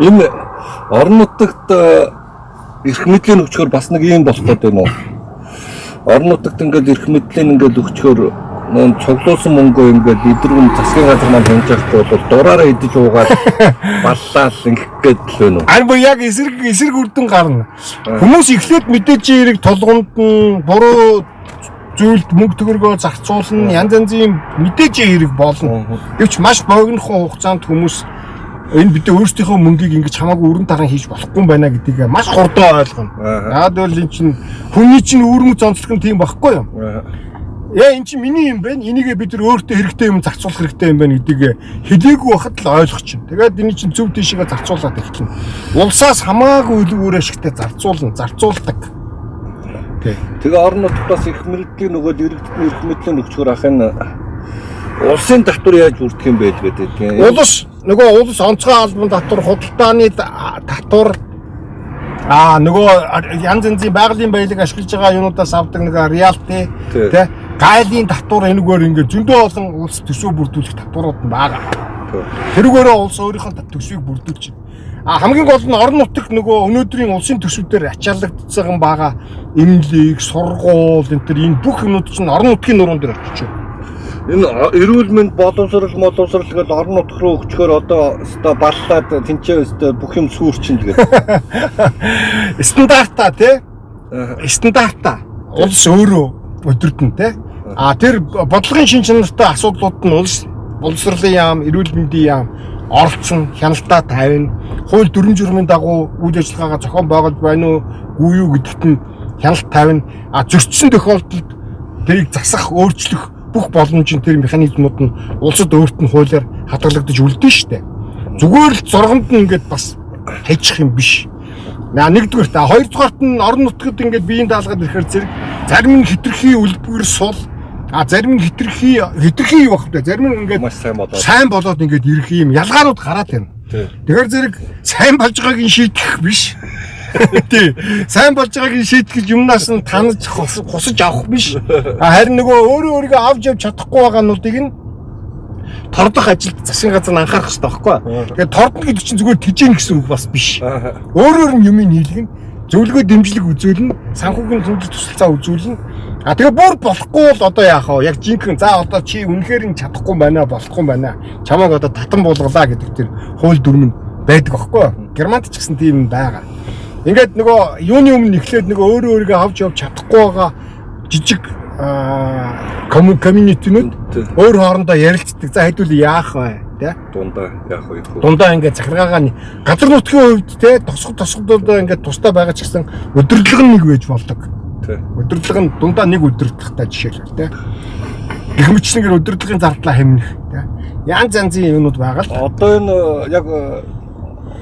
Энэ орон нутагт эрх мэдлийн өгчхөр бас нэг юм болох гэдэг юм уу? Орон нутагт ингээд эрх мэдлийн ингээд өгчхөр цуглуулсан мөнгөө ингээд эдгэрэн засгийн газар маань хянаж явахгүй бол дураараа идэж уугаад баллаал ингэх гээд л байна уу? Ань бо яг эсрэг үрдэн гарна. Хүмүүс эхлээд мэдээж эрэг толгонд нь буруу зүйлд мөнгө төгрөгөө зарцуулна, янз янзын мэдээж эрэг болно. Гэвч маш богинохон хугацаанд хүмүүс энэ бид өөрсдийнхөө мөнгийг ингэж хамаагүй өрн таран хийж болохгүй юм байна гэдгийг маш хурдан ойлгоно. Яагаад гэвэл энэ чинь хүний чинь үүрэг зонцлох нь тийм байхгүй юу? Яа энэ чинь миний юм байна. Энийг бид нар өөртөө хэрэгтэй юм зарцуулах хэрэгтэй юм байна гэдгийг хэлээгүй байхад л ойлгох чинь. Тэгээд энэ чинь зөв тийшээ зарцуулаад эхэлнэ. Улсаас хамаагүй өөр ашигтай зарцуулдаг. Тэгээ орон нутгаас их мэрэгдлийн нөгөө иргэдийн эрх мэдлийн өгчхөр ахын улсын татвар яаж бүрдэх юм бэ гэдэг. Улс онцгой албан татвар, худалдааны татвар нөгөө янз янзын байгалийн баялаг ашиглаж байгаа юмудаас авдаг нэг реалти тий гайлын татвар энэгээр ингээд зөндөө олон улс төсөв бүрдүүлэх татварууд нь байгаа. Тэрүүгээрээ улс өөрийнхөө төсвийг бүрдүүлж байна. Хамгийн гол нь орон нутагт нөгөө өнөөдрийн улсын төсвүүдээр ачаалагдсан байгаа эмнэлэг, сургууль энэ бүх юмнууд чинь орон нутгийн нуруунд дээр очиж байна. Энэ эрүүл мэнд боловсрол гэдэг орон нутг руу өгчхөр одоо баллаад тэнцээ бүх юм сүрчин тэгээд стандарта тий стандарта улс өөрөө өдөрдөн тий тэр бодлогын шин чанартай асуудлууд нь улс боловсролын яам, эрүүл мэндийн яам оролцсон, хяналтаа тавина, хууль дүрм журмын дагуу үйл ажиллагаагаа зохион байгуулж байна уу юу гэдэгт нь хяналт тавина. Зөрчсөн тохиолдолд тэрийг засах, өөрчлөх бүх боломжийн тэр механизмууд нь улсад өөрт нь хуулиар хадгалагдаж үлдэн штэ. Зүгээр л зурганд нь ингээд бас хайчих юм биш. Нэгдүгээр хоёрдугаарт нь орон нутгад ингээд биеийн даалгаад ирэхээр зэрэг зарим нь хитрхи үлбгээр сул зарим нь хитрхи юу бах вэ? Зарим нь ингээд сайн болоод ингээд ирэх юм ялгаанууд гараад байна. Тэгэхээр зэрэг сайн болж байгааг нь шийдэх биш. Тий. Сайн болж байгааг нь шийдэх юмнаас нь танаж хусаж авах биш. Харин нөгөө өөрийгөө авч явж чадахгүй байгаануудыг нь тордох ажилд засгийн газар нь анхаарах хэрэгтэй байхгүй. Тэгээд тордно гэдэг чинь зүгээр тижээн гэсэн үг бас биш. Өөрөөр нь юмыг хийлгэн, зөвлөгөө дэмжлэг үзүүлнэ, санхүүгийн зөвлөлт тусалцаа үзүүлнэ. Тэгээ бүр болохгүй бол одоо яах вэ? Яг жинхэнэ одоо чи үнэхээр нь чадахгүй байна, болохгүй байна. Чамайг одоо татан буулгалаа гэдэг тэр хууль дүрм нь байдаг байхгүй. Германд ч гэсэн тийм байгаа. Ингээд нөгөө юуны өмнө эхлээд нөгөө өөрийгөө авч явж чадахгүй байгаа жижиг комьюнитинууд өөр хоорондоо ярилцдаг. За хэдүүл яах вэ? Тэ? Дундаа яах вэ? Дундаа ингээд захиргаагаа газар нутгийн хувьд те тосгодоо ингээд тустай байгаа ч гэсэн өдөрлөг нь нэг байж болдог. Өдөрлөг нь дундаа нэг өдөрлөгтэй жишээлбэл те. Гэх мэтчлэнгээр өдөрлөгийн зардлаа хэмнэх те. Янз янзын юмнууд байгаа л. Одоо энэ яг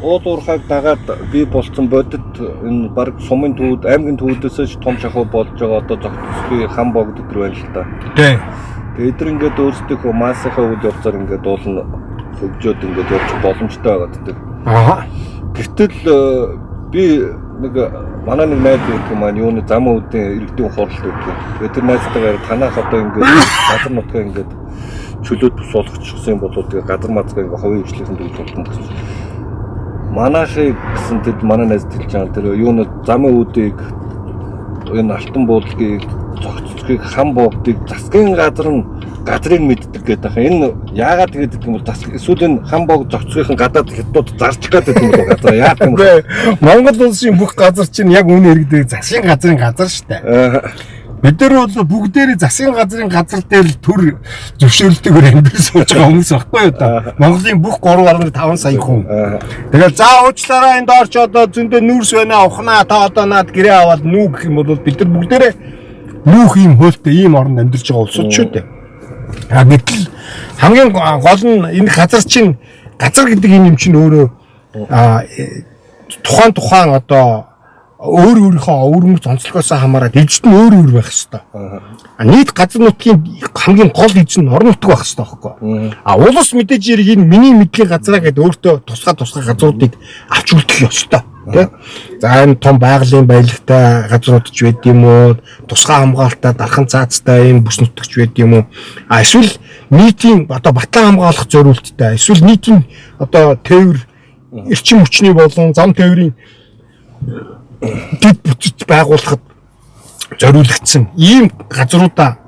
уул уурхайг дагаад бий болсон бодит энэ баг сумын төвд, аймгийн төвдөөс том шахуу болж байгаа одоо зохицлын хам богд өдр байна л та. Тий. Тэгээд эдгээр ингээд өөрсдийнхөө массахаа үйл явцаар ингээд уулна хөгжөөд ингээд явж боломжтой байгаа гэдэг. Гэтэл би нэг манай нэг найз гэдэг маань юуны зам үүдийн иргэдийн хуралд гэдэг. Тэгээд тэр найзтайгаар танах одоо ингээд газар нутгаа ингээд чөлөөт суулгачихсан юм болоо тэгээд газар мазгаа ингээд ховын хвшлийнхэн төлөвлөлтөнд гэсэн. Манайхыг гэсэн тэд манай найз хэлж байгаа тэр юуны замын үүдийг энэ алтан буудлыг зохицохыг хам богдыг засгийн газрыг мэддэг гэдэг. Энэ яагаад тэгээд юм бол эсвэл энэ хам богд зохицохын гадаад хятадууд зарчих гэдэг юм бол газар яах юм бэ? Монгол улсын бүх газар чинь яг үнэ хэрэгдэг засгийн газрын газар шүү дээ. Бид нар бол бүгдээрээ засгийн газар дээр төр зөвшөөрөлтөөр амьд сууж байгаа хүмүүс байхгүй юу та. Монголын бүх 3.5 сая хүн. Тэгээд за уучлаарай энэ доорч одоо зөндөө нүүрс байна ухнаа та одоо наад гэрээ аваад нүү гэх юм бол бид нар бүгдээрээ нүүх юм хөөлтэй ийм оронд амьдарч байгаа улсууд шүү дээ. Гэтэл хамгийн гол нь энэ газар чинь газар гэдэг юм чинь өөрөө тухайн одоо өөрийнхөө өвөрмөц онцлогоос хамаарат эзэд нь өөр байх хэвээр. Нийт газар нутгийн хамгийн гол эзэн нь орон нутг байх хэвээр байхгүй. Улс мэдээж хэрэг энэ миний мэдлийн газраа гэдэг өөртөө тусгай газруудыг авч үлдэх ёстой. Тэ? За энэ том байгалийн баялагтай газрууд ч байд юм уу, тусгай хамгаалалтаа дархан цаацтай энэ бүс нутагч байд юм уу. Эсвэл нийтийн одоо батлан хамгаалах зорилттой, эсвэл нийтийн одоо тээвэр эрчим хүчний болон зам тээврийн дэд бүтц байгуулахад зориулагдсан ийм газруудаа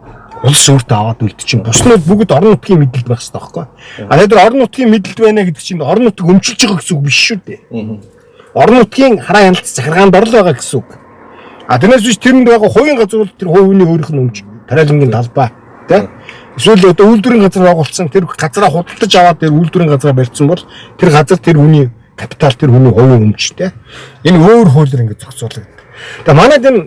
улс өөртөө аваад үлдчих чинь буснууд бүгд орон нутгийн мэдлэлд байх хэрэгтэй байхгүй. Тэгэхээр орон нутгийн мэдлэлд байна гэдэг чинь орон нутгийг өмчилж байгаа гэсэн үг биш шүү дээ. Орон нутгийн хараа хяналт захиргаанд орол байгаа гэсэн үг. Тэрнээс биш тэрэнд байгаа хувийн газрууд тэр хувийн өөрийнх нь өмч тариалангийн талбай тий. Эсвэл одоо үйлдвэрийн газар байгуулсан тэр газараа худалдаж аваад тэр үйлдвэрийн газараа барьсан бол тэр газар тэр хүний капитал тэр хүний хувийн өмчтэй. Энэ өөр хуулиар ингэ зохицуулагдав. Тэгээ манайд энэ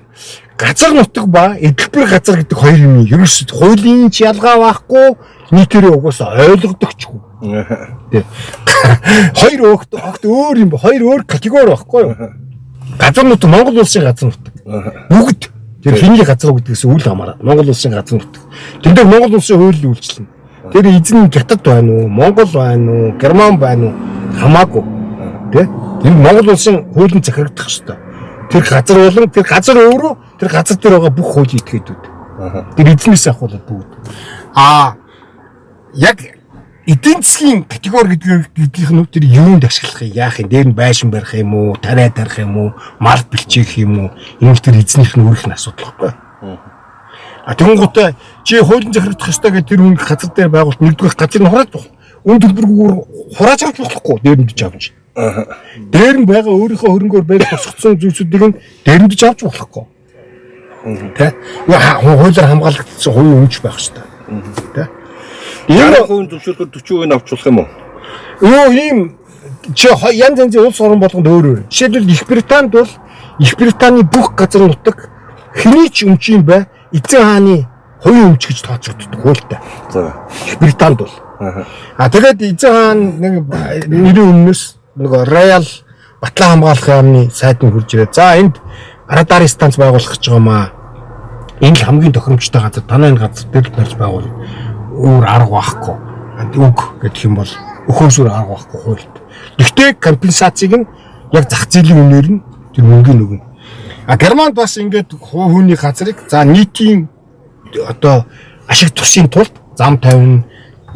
газар нутаг ба эдгэлбэр газар гэдэг хоёр юм ерөөсөд хуулийн ч ялгаа байхгүй нийтээрээ угаасаа ойлгодогчгүй. Тэ. Хоёр огт өөр юм ба хоёр өөр категори байхгүй юу? Газар нутаг Монгол улсын газар нутаг. Бүгд тэр хиний газар гэдгээс үл хамааран Монгол улсын газар нутаг. Тэндээ Монгол улсын хуулийг үйлчлэнэ. Тэр эзэн хятад байна уу, Монгол байна уу, Герман байна уу хамаагүй. Тэ? Энэ Монгол улсын хуулийн захирагдах ёстой. Тэр газар болон тэр газар өөрөө тэр газар дээр байгаа бүх хуулийн этгээдүүд. Тэр эзнээс ахуулаад бүгд. Яг эдийн засгийн категори гэдгийнх нь тэр юунд ашиглахыг яах юм? Дээр нь байшин барих юм уу, тариа тарих юм уу, мал бэлчээх юм уу? Энэ тэр эзнийх нь өөрийнх нь асуудал байхгүй. Тэнгуүтэй чи хуулийн захирагдах ёстой гэдэг тэр хүн газар дээр байгуулт нэгдүгээр газрыг нь хурааж болох. Үн төлбөргүйгээр хурааж авч болохгүй дээрэмдэж авч. Дээр нь байгаа өөрийнхөө хөрөнгөөр барих босгоцсон зүйлсүүдийг нь дээрэмдэж авч болохгүй. Тэ? Хуулиар хамгаалагдсан хувийн өмч байх ёстой. Тэ? Энэ хувийн зөвшөөрөхөд 40% авч болох юм уу? Ийм чи янз янзын улс орн болгонд өөр өөр. Жишээлбэл Их Британд бол Их Британий бүх газар нутаг хэний ч өмч юм бай эзэн хааны хувийн өмч гэж тооцогддог хуультай. За. Их Британд бол. Тэгээд эзэн хаан нэг нэрийн өмнөөс нөгөө Royal батлан хамгаалах яамны сайд нь хурж ирээ. За энд радар станц байгуулах гэж байгаа маа. Энэ л хамгийн тохиромжтой газар. Танай энэ газар дээр барьж байгуул. Өөр арга байхгүй. Үг гэх юм бол өхөөсөр арга байхгүй хуульд. Гэхдээ компенсацийг нь яг зах зээлийн үнээр нь тэр мөнгөний өгнө. Германд бас ингээд хувийн газрыг за нийтийн одоо ашиг тусын тулд зам тавина,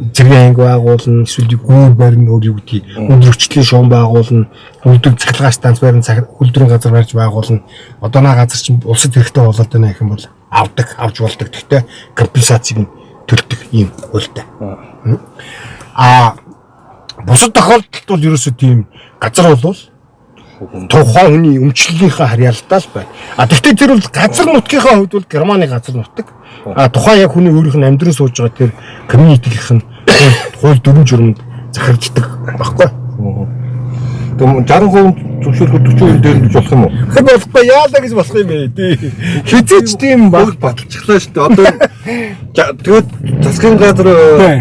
зэрэг анги байгуулна, эсвэл гүүр барина өөр юу гэдгийг өндөрчлөлийн шуун байгуулна, үйлдвэр цахилгаан станц барина, үйлдвэрийн газар барьж байгуулна. Одооноо газар чинь улсад хэрэгтэй болоод байна гэх юм бол авч болдог. Гэхдээ компенсацийг нь төлдөг юм хуультай. Бусад тохиолдолд бол ерөөсөө тийм газар бол тухайн хүний өмчлөлийнхаа харьяалалтаа л байна. Гэхдээ тэр бол газар нутгийнхаа хувьд бол Германы газар нутаг. Тухайн яг хүний өөрийнх нь амьдрал сууж байгаа тэр комьюнитийнх нь хууль дүрм журманд захирддаг баггүй. Тэгм 60% зөвшөөрөхөд 40% дээрэмдэж болох юм уу? Болохгүй яалаа гэж болох юм бэ. Хизээч тийм баг баталчихлаа шүү дээ. Одоо тэгээд засгийн газар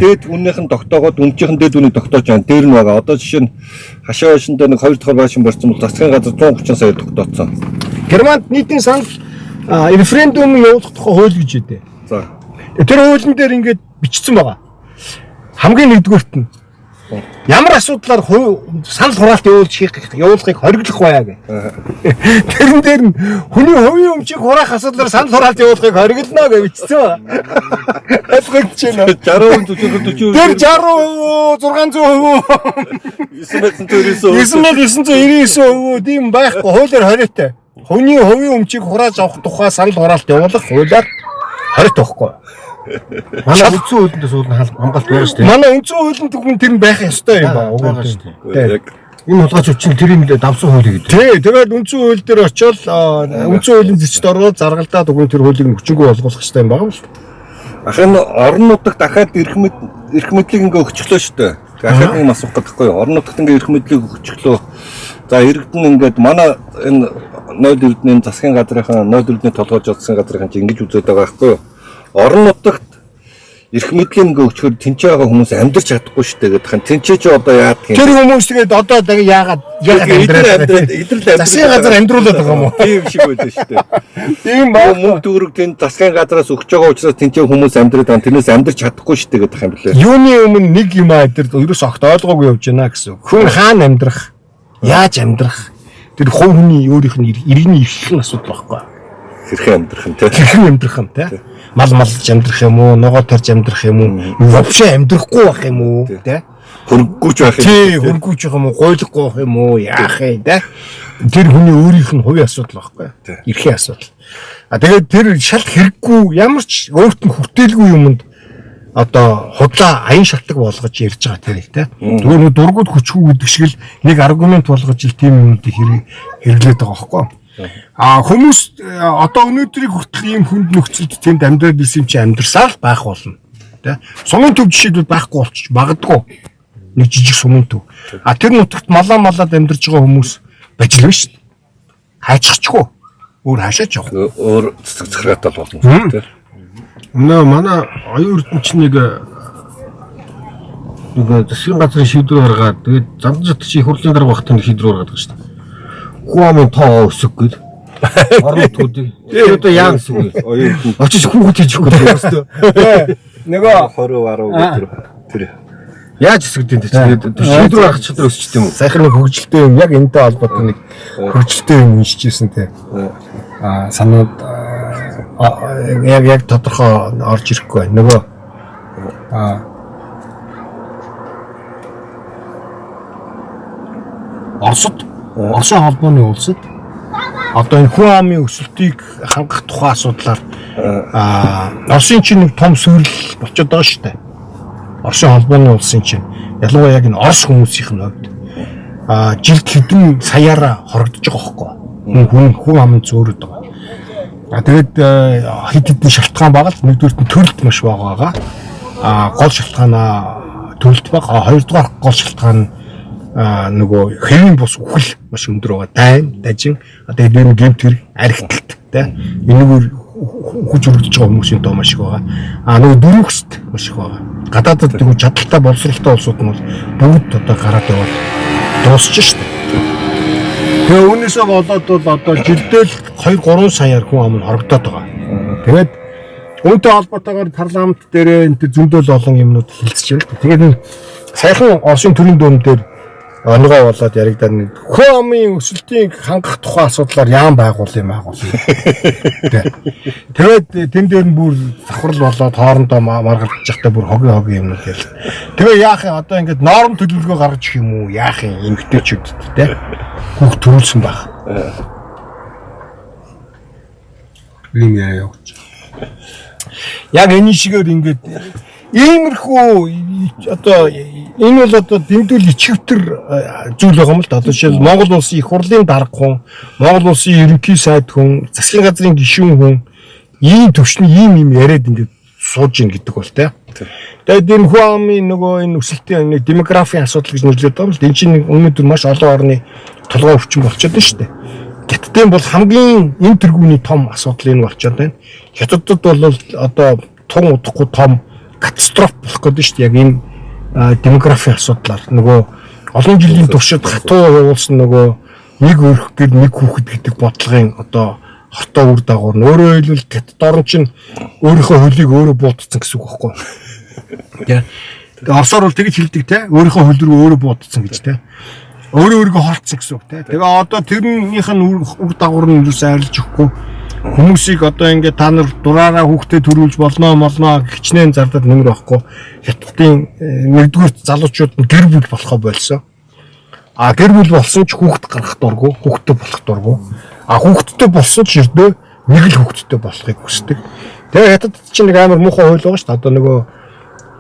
дээд үннийх нь тогтоогоод үнжийнх нь дээд үнийг тогтоож байгаа. Дээр нь байгаа. Одоо жишээ нь хашаа байшиндаа нэг 2 дахь байшин барьсан бол засгийн газар 130 сая тогтооцсон. Германд нийтийн санал референдум явуулах тухай хууль гэж өгдөө. За. Тэр хуулийн дээр ингээд бичсэн байгаа. Хамгийн нэгдүгürt нь ямар асуудлаар санал хураалт явуулахыг хориглох байя гэх. Тэрэн дээр нь хүний хувийн өмчийг хураах асуудлаар санал хураалт явуулахыг хориглоно гэж бичсэн ба. Ойлгож байна. 60% зөвшөөрөхөд 40%. Тэр 60%, 600%, 9999% тийм байхгүй хуулиар хориотой. Хүний хувийн өмчийг хурааж авах тухай санал хураалт явуулах хуулиар хориот байхгүй. Манай үндсэн хуулинд суулна хамгаалт байгаа шүү дээ. Манай үндсэн хуулинд түгэн тэр нь байх ёстой юм байна. Яг Энэ хулгайч чинь тэрийн давсан хуулийг гэдэг. Тий, тэгээд үндсэн хууль дээр очиод үндсэн хуулийн зэцэд ороод заргалдаад өгөн тэр хуулийг хүчингүй болгох хэрэгтэй юм байна л. Ахын орон нутагт дахиад эрх мэдлийг ингээ өгчлөө шүү дээ. Дахиад юм асуух гэдэггүй. Орон нутагт ингээ эрх мэдлийг өгчлөө. За иргэдэн ингээд манай энэ 0 эрдэнийн засгийн газрынхаа 0 эрдэнэ толгойж засгийн газрынхаа чинь ингэж үзээд байгаа байхгүй юу? Орон нутагт эрх мэдлийн ингээ өчгөр тэнцээ байгаа хүмүүс амьдрч чадахгүй шүү дээ гэдэг. Тэнцээ чи одоо яад гэх юм. Тэр хүмүүс тэгээд одоо яагаад идрэл засгийн газар амьдруулад байгаа юм уу? Тийм шиг байлаа шүү дээ. Тийм баа. Мөнгө төгрөг тэнд засгийн газраас өгч байгаа учраас тэнцээ хүмүүс амьдраад байгаа. Тэрнээс амьдрч чадахгүй шүү дээ гэдэг юм билээ. Юуны өмнө нэг юм дээр ерөөс огт ойлгоогүй явж байна гэсэн. Хүн хаана амьдрах? Яаж амьдрах? Тэр хувь хүний өөрийнх нь иргэний эрхийн асуудал байхгүй. Хэрхэн амьдрах юм те? Хэрхэн амьдрах юм те? Мал малж амьдрах юм уу? Ногоо тарж амьдрах юм уу? Вообще амьдрахгүй байх юм уу? Тэ? Хөргөж байх юм. Тий, хөргөж байх юм уу? Гойлохгүй байх юм уу? Яах юм те? Тэр хүний өөрийнх нь хувийн асуудал байхгүй. Эрхийн асуудал. Тэгээд тэр шалт хэрэггүй ямар ч өөрт нь хүртээлгүй юмд одоо худлаа аян шалтгаан болгож ярьж байгаа тэрийг те. Зүгээр дургуд хүчгүй гэдэг шиг л нэг аргумент болгож ил тийм юмдыг хэрэглээд байгаа байхгүй. Хүмүүс одоо өнөөдрийг хүртэл ийм хүнд нөхцөлд тэнд амьдраад исэн чи амьдрсаа л байх болно. Тэ? Сумын төв жишээлбэл байхгүй болчих магадгүй. Нэг жижиг сумын төв. Тэр нутагт малаад амьдарч байгаа хүмүүс бажил биш. Хайчихчгүй. Өөр хаашаач явах. Өөр цэцэг захиргаатал болно тэ. Өнөө манай оюун эрдэнэ нэг засгийн газрын шийдвэр гаргаад тэгээд замдчид чи их хурлын дарга багтын шийдвэр гаргаад байгаа шүү дээ. Хуамын тоо өсөх гээд орон нутгуудыг одоо яа гэсэн үг вэ? Очиж хүүхэд хийчихгүй байхгүй. Нөгөө 20 тэр яаж өсгөд юм те шийдвэр гаргах чадвар өсч тийм үү? сайхан нэг хөгжилтэй юм яг энэтэй холбоотой нэг хөгжилтэй юм уншижсэн те. Санаад яг тодорхой орж ирэхгүй байна. Нөгөө Оросын холбооны улсад одоо энэ хүн амын өсөлтийг хангах тухай асуудлаар Оросын чинь нэг том сүрэл болчиход байгаа шүү дээ. Оросын холбооны улсын чинь ялангуяа яг энэ Орос хүмүүсийн хувьд жилд хэдэн саяараа хорогдож байгаа хөөхгүй. Хүн амын зөөрөд байгаа. Тэгээд хэд хэдэн шалтгаан байгаа л нэгдүгürt нь төрөлт маш байгаа. Гол шалтгаанаа төрөлт байгаа. Хоёрдугаар гол шалтгаан нь нөгөө хэвийн бус үхэл маш өндөр байгаа. Дайн, дажин тэгээд энэ гэмт хэрэг архитект тэ энэгээр хүч өргөдөж байгаа хүмүүсийн доо маш их байгаа. Нөгөө дөрөвсд маш их байгаа. Гадаадд нөгөө чадaltaй боловсралтай улсууд нь бол бүгд одоо гараад яваад дуусч штэ. Тэгээ үүнээсээ болоод бол одоо жилдээ 2-3 саяар хүн ам нь хорогдоод байгаа. Тэгээд үүнтэй холбоотойгоор парламент дээр энэ зөндөл олон юмнууд хэлцэж байна. Тэгээд энэ сайхан Оросын төрийн дөөн дээр онгоо болоод яригдаад нэг хүн амын өсөлтийг хангах тухай асуудлаар яам байгуулъя. Тэгээд тэн дээр нь бүр завхрал болоод хоорондоо маргалдаж явахдаа бүр хогийн юмнууд ял. Тэгээ яах юм одоо ингээд норм төлөвлөгөө гаргаж их юм уу? Яах юм эмгтээчүүд те. Хүүхд төрүүлсэн баг. Ийм яа явууч. Яг энэ шигээр ингээд иймэрхүү одоо энэ бол одоо дэмдүүл ичвтер зүйл байгаа юм л да. Одоо жишээл Монгол улсын их хурлын дарга хүн, Монгол улсын ерөнхий сайд хүн, засгийн газрын гишүүн хүн ийм төвшний ийм яриад ингээд сууж ийн гэдэг бол тэ. Тэгээд энэ хүн амын нөгөө энэ өсөлтийн нэг демографийн асуудал гэж нэрлэдэг байгаа юм л. Энэ чинь өнөөдөр маш олон орны толгой өвчин болчиход байна шүү дээ. Гэтэл бол хамгийн энэ тэргүүний том асуудал энэ болчиход байна. Хятадд бол одоо тун удахгүй том катастроф болох гэдэг шүү дээ. Яг энэ демографийн асуудлаар нөгөө олон жилийн туршид хатуу явуулсан нөгөө нэг өрх гээд нэг хүүхэд гэдэг бодлогын одоо хортоо үр дагавар нь өөрөөр хэлбэл Хятад орн чинь өөрийнхөө хөлийг өөрөө буудсан гэсэн үг байхгүй. Тэгээ Оросоор бол тэгж хэлдэг те. Өөрийнхөө хөл рүү өөрөө буудсан гэж те. Өөрөөргөө холцсон гэсэн үг те. Тэгээ одоо тэрнийх нь үр дагавар нь юу сайрлж өгөхгүй. Хүмүүсийг одоо ингээд та нар дураараа хүүхдэд төрүүлж болно хичнээн зардал нэмэр байхгүй. Хятадын нэгдүгээр залуучууд нь гэр бүл болохоо болсон. Гэр бүл болсон ч хүүхд гаргах дурггүй, хүүхдтэй болох дурггүй. Хүүхдтэй болсон ч ирдөө нэг л хүүхдтэй болохыг хүсдэг. Тэгээ хятадд чинь нэг амар муухай хууль байгаа шүү дээ. Одоо нөгөө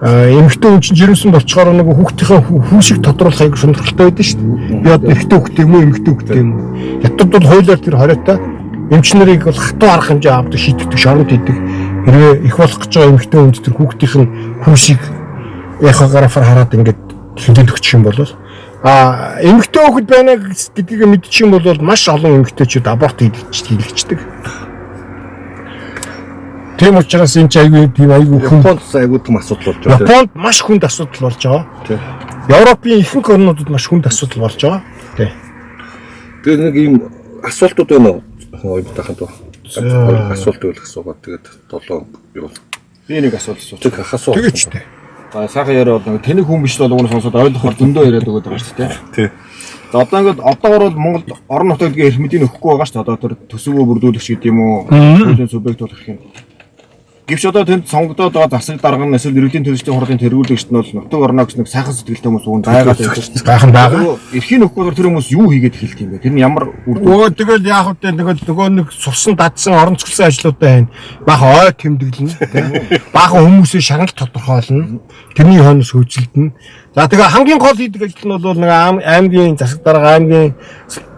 эмэгтэй хүн чинь жирэмсэн болчоор нэг хүүхдийнхээ хүүшиг тодруулах аяг сонирхолтой байдаг шүү дээ. Би одоо эрэгтэй хүүхдээ юм уу эмэгтэй хүүхдээ юм уу? Хятад бол хуулиар тэр хориотой эмчнэрийг бол хатуу арга хэмжээ авдаг шийддэг, шоронд хийдэг. Хэрвээ их болох гэж байгаа эмэгтэй хүнд тэр хүүхдийнх нь хүүшиг эхографаар хараад ингээд хэмжээд өгчих юм бол эмэгтэй хүүхэд байна гэдгийг мэдчих юм бол маш олон эмэгтэйчүүд аборт хийлгчдэг. Тийм учраас энэ айгүй тийм айгүй Японд айгүй том асуудал болж байгаа. Японд маш хүнд асуудал болж байгаа. Тийм. Европын ихэнх орнуудад маш хүнд асуудал болж байгаа. Тийм. Тэгээ нэг ийм асуултууд байна уу? Оюутахад асуулт байл асуугаад тэгээд 7 юу. Би нэг асуулт асуучих. Асуулт. Тэгээд ч тийм. Сайхан яриад нэг тэнэг хүн биш л болгоно сонсоод ойлгохоор зөндөө яриад өгöd байгаа шүү дээ. Тий. За одоо ингээд одоогор бол Монголд орон нутгийн эрх мэдийг өгөхгүй байгаа шүү дээ. Одоо тэр төсөвөө бүрдүүлэгч гэдэг юм уу? Төлөв субъект болох юм. Гэвч одоо тэнд сонгогдоод байгаа засаг дарга нь эсвэл иргэдийн төлөвчдийн хурлын тэргүүлэгчд нь бол нутаг орно гэж нэг сайхан сэтгэлтэй хүмүүс үүнд байгаад байдаг. Гайхан байгаа. Эрхийн өгөхгүй тэр хүмүүс юу хийгээд эхэлт юм бэ? Тэр нь ямар Өө тэгэл яах вэ? Нөгөө нэг сурсан дадсан орон зохицуулсан ажлуудаа байна. Баахан ой тэмдэглэнэ. Баахан хүмүүсээ шагнал тодорхойлно. Тэрний хойноос хөөцөлдөнө. За тэгээ хамгийн гол хийдэг ажил нь бол нэг аймгийн засаг дарга, аймгийн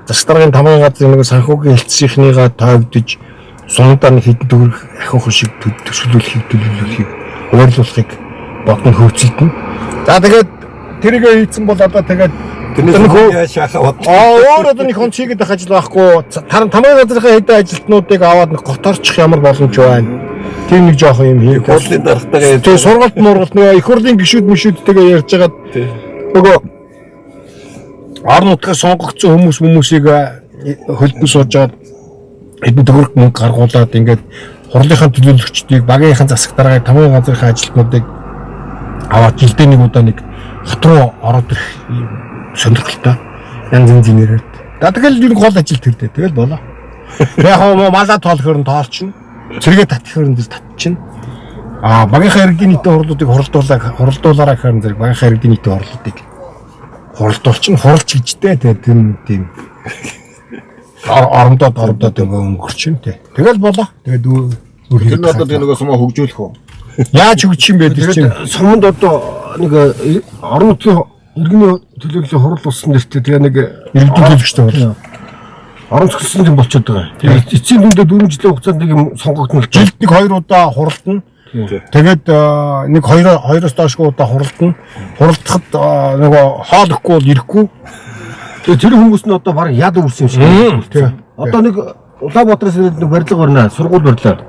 засаг даргын тамгын газрын нэг санхүүгийн хэлтсийнхнийгаа тоогдож сундаа нэг хэдэн төгрөг ахиухан шиг төсвөлүүлэхийг ойрлуулахыг бодно хөөцөлдөнө. За тэгээд тэрийг хийцэн бол одоо тэгээд тэрний шахаад өөр одоо нэг хон чигэд ах ажил байхгүй. Тамгын газрын хэдэн ажилтнуудыг аваад нэг готорчих ямар боломж байна. Тийм нэг жоох юм хийх. хурлын даргатайгаа Тэгээ сургалт мургалт нөгөө их хурлын гишүүд мишүүдтэйгээ ярьж байгаад нөгөө орон нутгаас сонгогдсон хүмүүсийг хөлбөн суужгаад хэдэн төгрөг мөнгө гаргуулад ингээд хурлынхаа төлөөлөгчдийг багийнхаа засаг даргаыг тамгын газрын ажилтнуудыг аваад жилдээ нэг удаа нэг хот руу ороод ирэх сонирхолтой янз янзын яриад. Тэгэл энэ гол ажил тэр дээ. Тэгэл болоо. Яг хоо малаа тоолохоор нь тоолчихно. Цэргээ татхихаар нь татчихна. Багийнхаа иргэдийн нийтийн хурлуудыг хуралдуулаараа гэхээр зэрэг багийнхаа иргэдийн нийтийн хурлуудыг хуралдуулчихна. Хуралч гэжтэй тийм орондоод өнгөрчин тий. Тэгэл болоо. Тэгээд тэр нь одоо нөгөө сумаа хөгжүүлэх үү? Яаж хөгжих юм бэ тэр чинь? Суманд одоо нэг орон нутгийн иргэний төлөөллийн хурал болсон нэртэй тэгээ нэг иргэдийн төлөөлөгчтэй бол орон зохицолсон юм болчиход байгаа. Тэгээ эцсийн дүндээ 4 жилийн хугацаанд нэг юм сонгогдно. Жилд нэг 2 удаа хуралдана. Тэгээд нэг 2-оос доошгүй удаа хуралдана. Хуралдахад нөгөө хоол өгөхгүй бол ирэхгүй. Тэгээ тэр хүмүүс нь одоо баг яд үрсэн юм шиг. Тэгээ. Одоо нэг Улаанбаатараас нэг барилга барина, сургууль барилаа.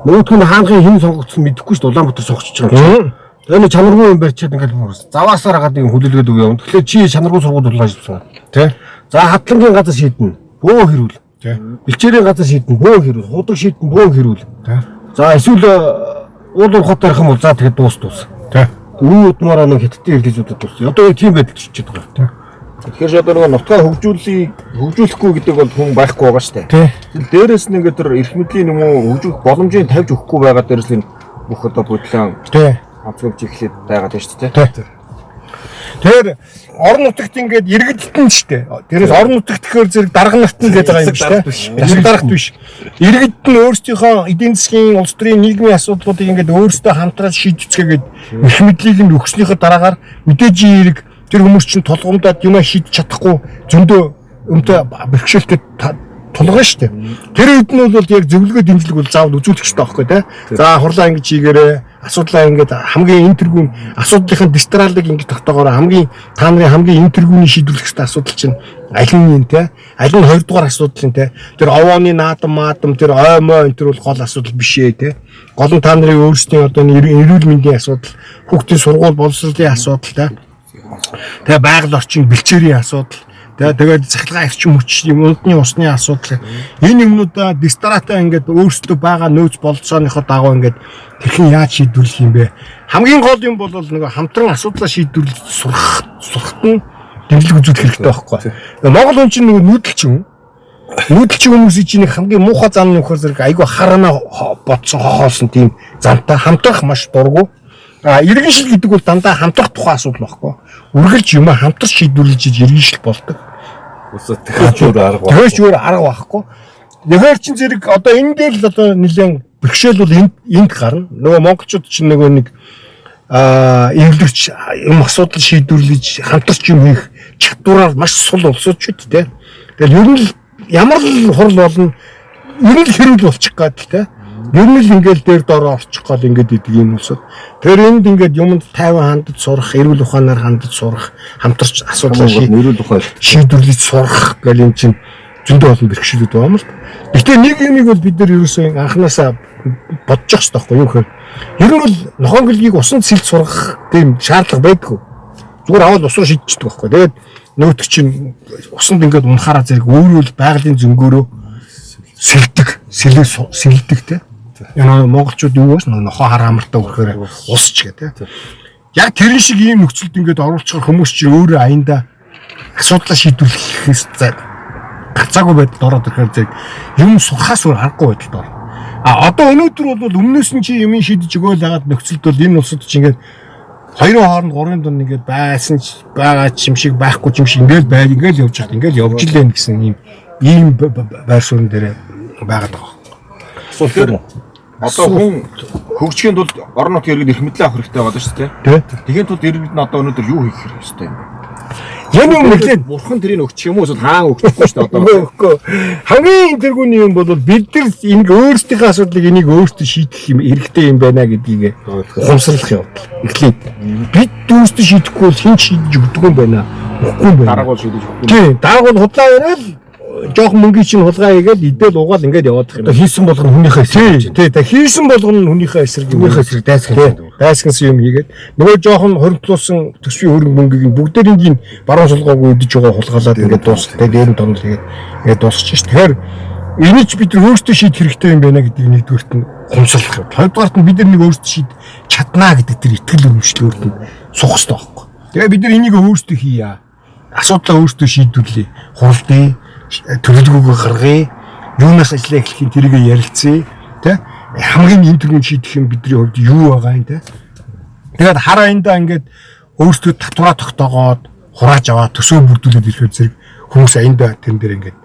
Нөгөөх нь хаанхын хэн сонгогдсон мэдэхгүй шүү дээ. Улаанбаатар сонгогдож байгаа юм. Тэгээ нэг чанаргүй юм барьчаад ингээд заваасаар хагаад нэг хүлээлгээд өгөө юм. Тэгэхээр чи чанаргүй сургууль болгоожсэн. Тэ. За хатлангийн газар шийднэ. Бөө хэрүүл. Тэ. Бэлчээрийн газар шийднэ. Бөө хэрүүл. Худаг шийднэ. Бөө хэрүүл. Тэ. За эсвэл уулуур хот арих юм бол за тэгээд дуус. Тэ. Өрөө удмаараа нэг хиттийн ирлээжүүдэд дуус. Одоо тийм байдал чичээд байгаа. Тэ. Тэгэхээр одоо нөгөө нутгаа хөгжүүлэхгүй гэдэг бол хүн байхгүй байгаа шүү дээ. Тэгэл дээрээс нь ингээд тэр эрх мэдлийн юм уу хөгжих боломжийг тавьж өгөхгүй байгаа дээрээс нь бүх одоо бодлоо хавцгамж ихлээд байгаад байна шүү дээ. Тэгэхээр орон нутагт ингээд иргэдтэн шүү дээ. Тэрээс орон нутагт гэхээр зэрэг дарга нарт нь гэдэг юм шүү дээ. Засаг даргат биш. Иргэд нь өөрсдийнхөө эдийн засгийн улс төрийн нийгмийн асуудлуудыг ингээд өөрсдөө хамтраад шийдвэцгээгээд эрх мэдлийг нь өгснөхийн дараагаар мэдээж эерэг тэр хүмүүс чинь тулгамдаад юмаа шийдэж чадахгүй зөндөө өмтө бэрхшээлтэй тулгана шүү дээ. Тэр үед нь бол яг зөвлөгөө дэмжлэг бол заавал үзүүлэх хэрэгтэй байхгүй тий. За хурлаа ингэж хийгээрээ асуудлаа ингээд хамгийн энэ тэргүүн асуудлынхын дистралыг ингээд тогтоогоор хамгийн та нарын хамгийн энэ тэргүүний шийдвэрлэх хэрэгтэй асуудал чинь аль нь юм тий. Аль нь 2 дугаар асуудал юм тий. Тэр овооны наадам тэр оймоо энэ төр бол гол асуудал биш ээ тий. Гол нь та нарын өөрсдийн одоо эрүүл мэндийн асуудал, хүүхдийн сургууль боловсролын асуудал тий. Тэгээ байгаль орчин бэлчээрийн асуудал тэгээд цахилгаан эрчим хүч юмны усны асуудал энэ юмнуудаа дистратаа ингээд өөрсдөө байгаа нөөц болцооныхоо дагуу ингээд тэрхэн яаж шийдвэрлэх юм бэ? Хамгийн гол юм бол нөгөө хамтран асуудлаа шийдвэрлэж сурахт нь дэмжлэг үзүүлэх хэрэгтэй байхгүй. Монгол хүн чинь нөгөө нүүдэлчин хүмүүсийн чинь хамгийн муухай зан нөхөр зэрэг айгүй хараана бодсон хохоолсон тийм зантай хамтрах маш дургу. Иргэншил гэдэг бол дандаа хамтрах тухай асуудал байхгүй. Үргэлж юм хамтарч шийдвэрлэж иргэншил болдог. Тэгэж өөр арга байхгүй. Тэгэхээр чин зэрэг одоо энэ дээр л одоо нэлээд бэрхшээл бол энд гарна. Нөгөө монголчууд чинь нөгөө нэг эвлэрч юм асуудал шийдвэрлэж хамтарч юм хийх чадвараар маш сул улсууд ч үү те. Тэгэл ер нь л ямар л хурл болно ер нь л хэрүүл болчих гад те. Ер нь л ингээл дээр дороо орчих гал ингээд идэг юм улсууд. Тэр энд ингээд юмд тайван хандаж сурах, эрүүл ухаанаар хандаж сурах, хамтарч асуудлаа шийдвэрлэж сурах гэл юм чинь зөндөө олон бэрхшээлүүд байгаа юм л. Гэхдээ нэг юмыг бол бид нар ерөөсөө анханасаа бодож явах хэрэгтэй байхгүй юу гэхээр ер нь бол нохоон гэлгийг усанд сэлж сурах тийм шаардлага байдгүй. Зүгээр аваад усруу шийдчихдэг байхгүй. Тэгээд нөгөөт чинь усанд ингээд унахаараа зэрэг өөрөө л байгалийн зөнгөөрөө сэлдэг те. Энэ монголчууд юу бас нохоо хар амартаа өрхөөр усч гэ те. Яг тэрэн шиг ийм нөхцөлд ингээд оруулчихар хүмүүс чинь өөрөө аяндаа асуудлаа шийдвэрлэхээс гацаагүй байдалд ороод ирэхээр зэрэг юм сурахаас өөр аргагүй байдалд орно. Одоо өнөөдөр бол өмнөөс нь чи юм шийдэж өгөөл хагаад нөхцөлд бол энэ улсад чи ингээд хоёрын хооронд гурван дунд ингээд байсан ч байгаа ч юм шиг байхгүй ч юм шиг ингээд байл ингээд явж хаад ингээд явж илэн гэсэн ийм байр суурин дээр байгаад байгаа. Тэгэхээр одоо хүн хөгжихийн тулд орон нутгийн иргэд эрх мэдлээ авах хэрэгтэй байгаа шүү дээ. Тэгхийн тулд иргэд нь одоо өнөөдөр юу хийх хэрэгтэй юм бэ? Яг юм нэглэн бурхан тэрийг өгчих юм уу эсвэл хаан өгчихгүй шүү дээ одоо. Өгөхгүй. Хамгийн тэргүүний юм бол бид нар энэ өөрсдийнхээ асуудлыг энийг өөрсдөө шийдэх юм хэрэгтэй юм байна гэдгийг ухамсарлах явдал. Эхлээд бид өөрсдөө шийдэхгүй бол хэн шийдэж өгдөг юм байна? Өгөхгүй юм байна. Дарааг бол шийдэж өгөхгүй. Тийм, дарааг бол худлаа яриад жоох мөнгөний чинь хулгай хийгээд идэл угаал ингээд яваад их юм. Одоо хийсэн болгоно хүнийхээ эсрэг. Тий, хийсэн болгоно хүнийхээ эсрэг дайсгансан юм хийгээд нөгөө жоохон хоримтлуулсан төсвийн хөрөнгө мөнгийг бүгдээрийн баруун сулгаагүй өдөж байгаа хулгайлаад ингээд дуусгах. Дээр нь тонол хийгээд ингээд дуусчих ш. Тэгэхээр энийг ч бид нар өөрсдөө шийдэх хэрэгтэй юм байна гэдгийг нэгдүгээрт нь хумсарлах юм. Хоёрдугаарт нь бид нар нэг өөрсдөө шийд чаднаа гэдэг тэр итгэл өрөмжлөлөөрт нь суух хэрэгтэй байхгүй. Тэгээ бид нар энийг өөрсдөө хийя. Асуудлаа өөрсдөө шийдвэрлэе. Хуралдъя. Төлөвлөгөөгөө гаргая. Юунаас ажиллаа эхлэхийн тэрийг ярилцъя. Тэ? Хамгийн энэ төрлийн шийдэх юм бидний хувьд юу байгаа юм те. Тэгээд хар аяндаа ингээд өөрсдөө татвараа тогтоогоод хурааж аваад төсөө бүрдүүлээд ирэхээр зэрэг хүмүүс аяндаа тэрэн дээр ингээд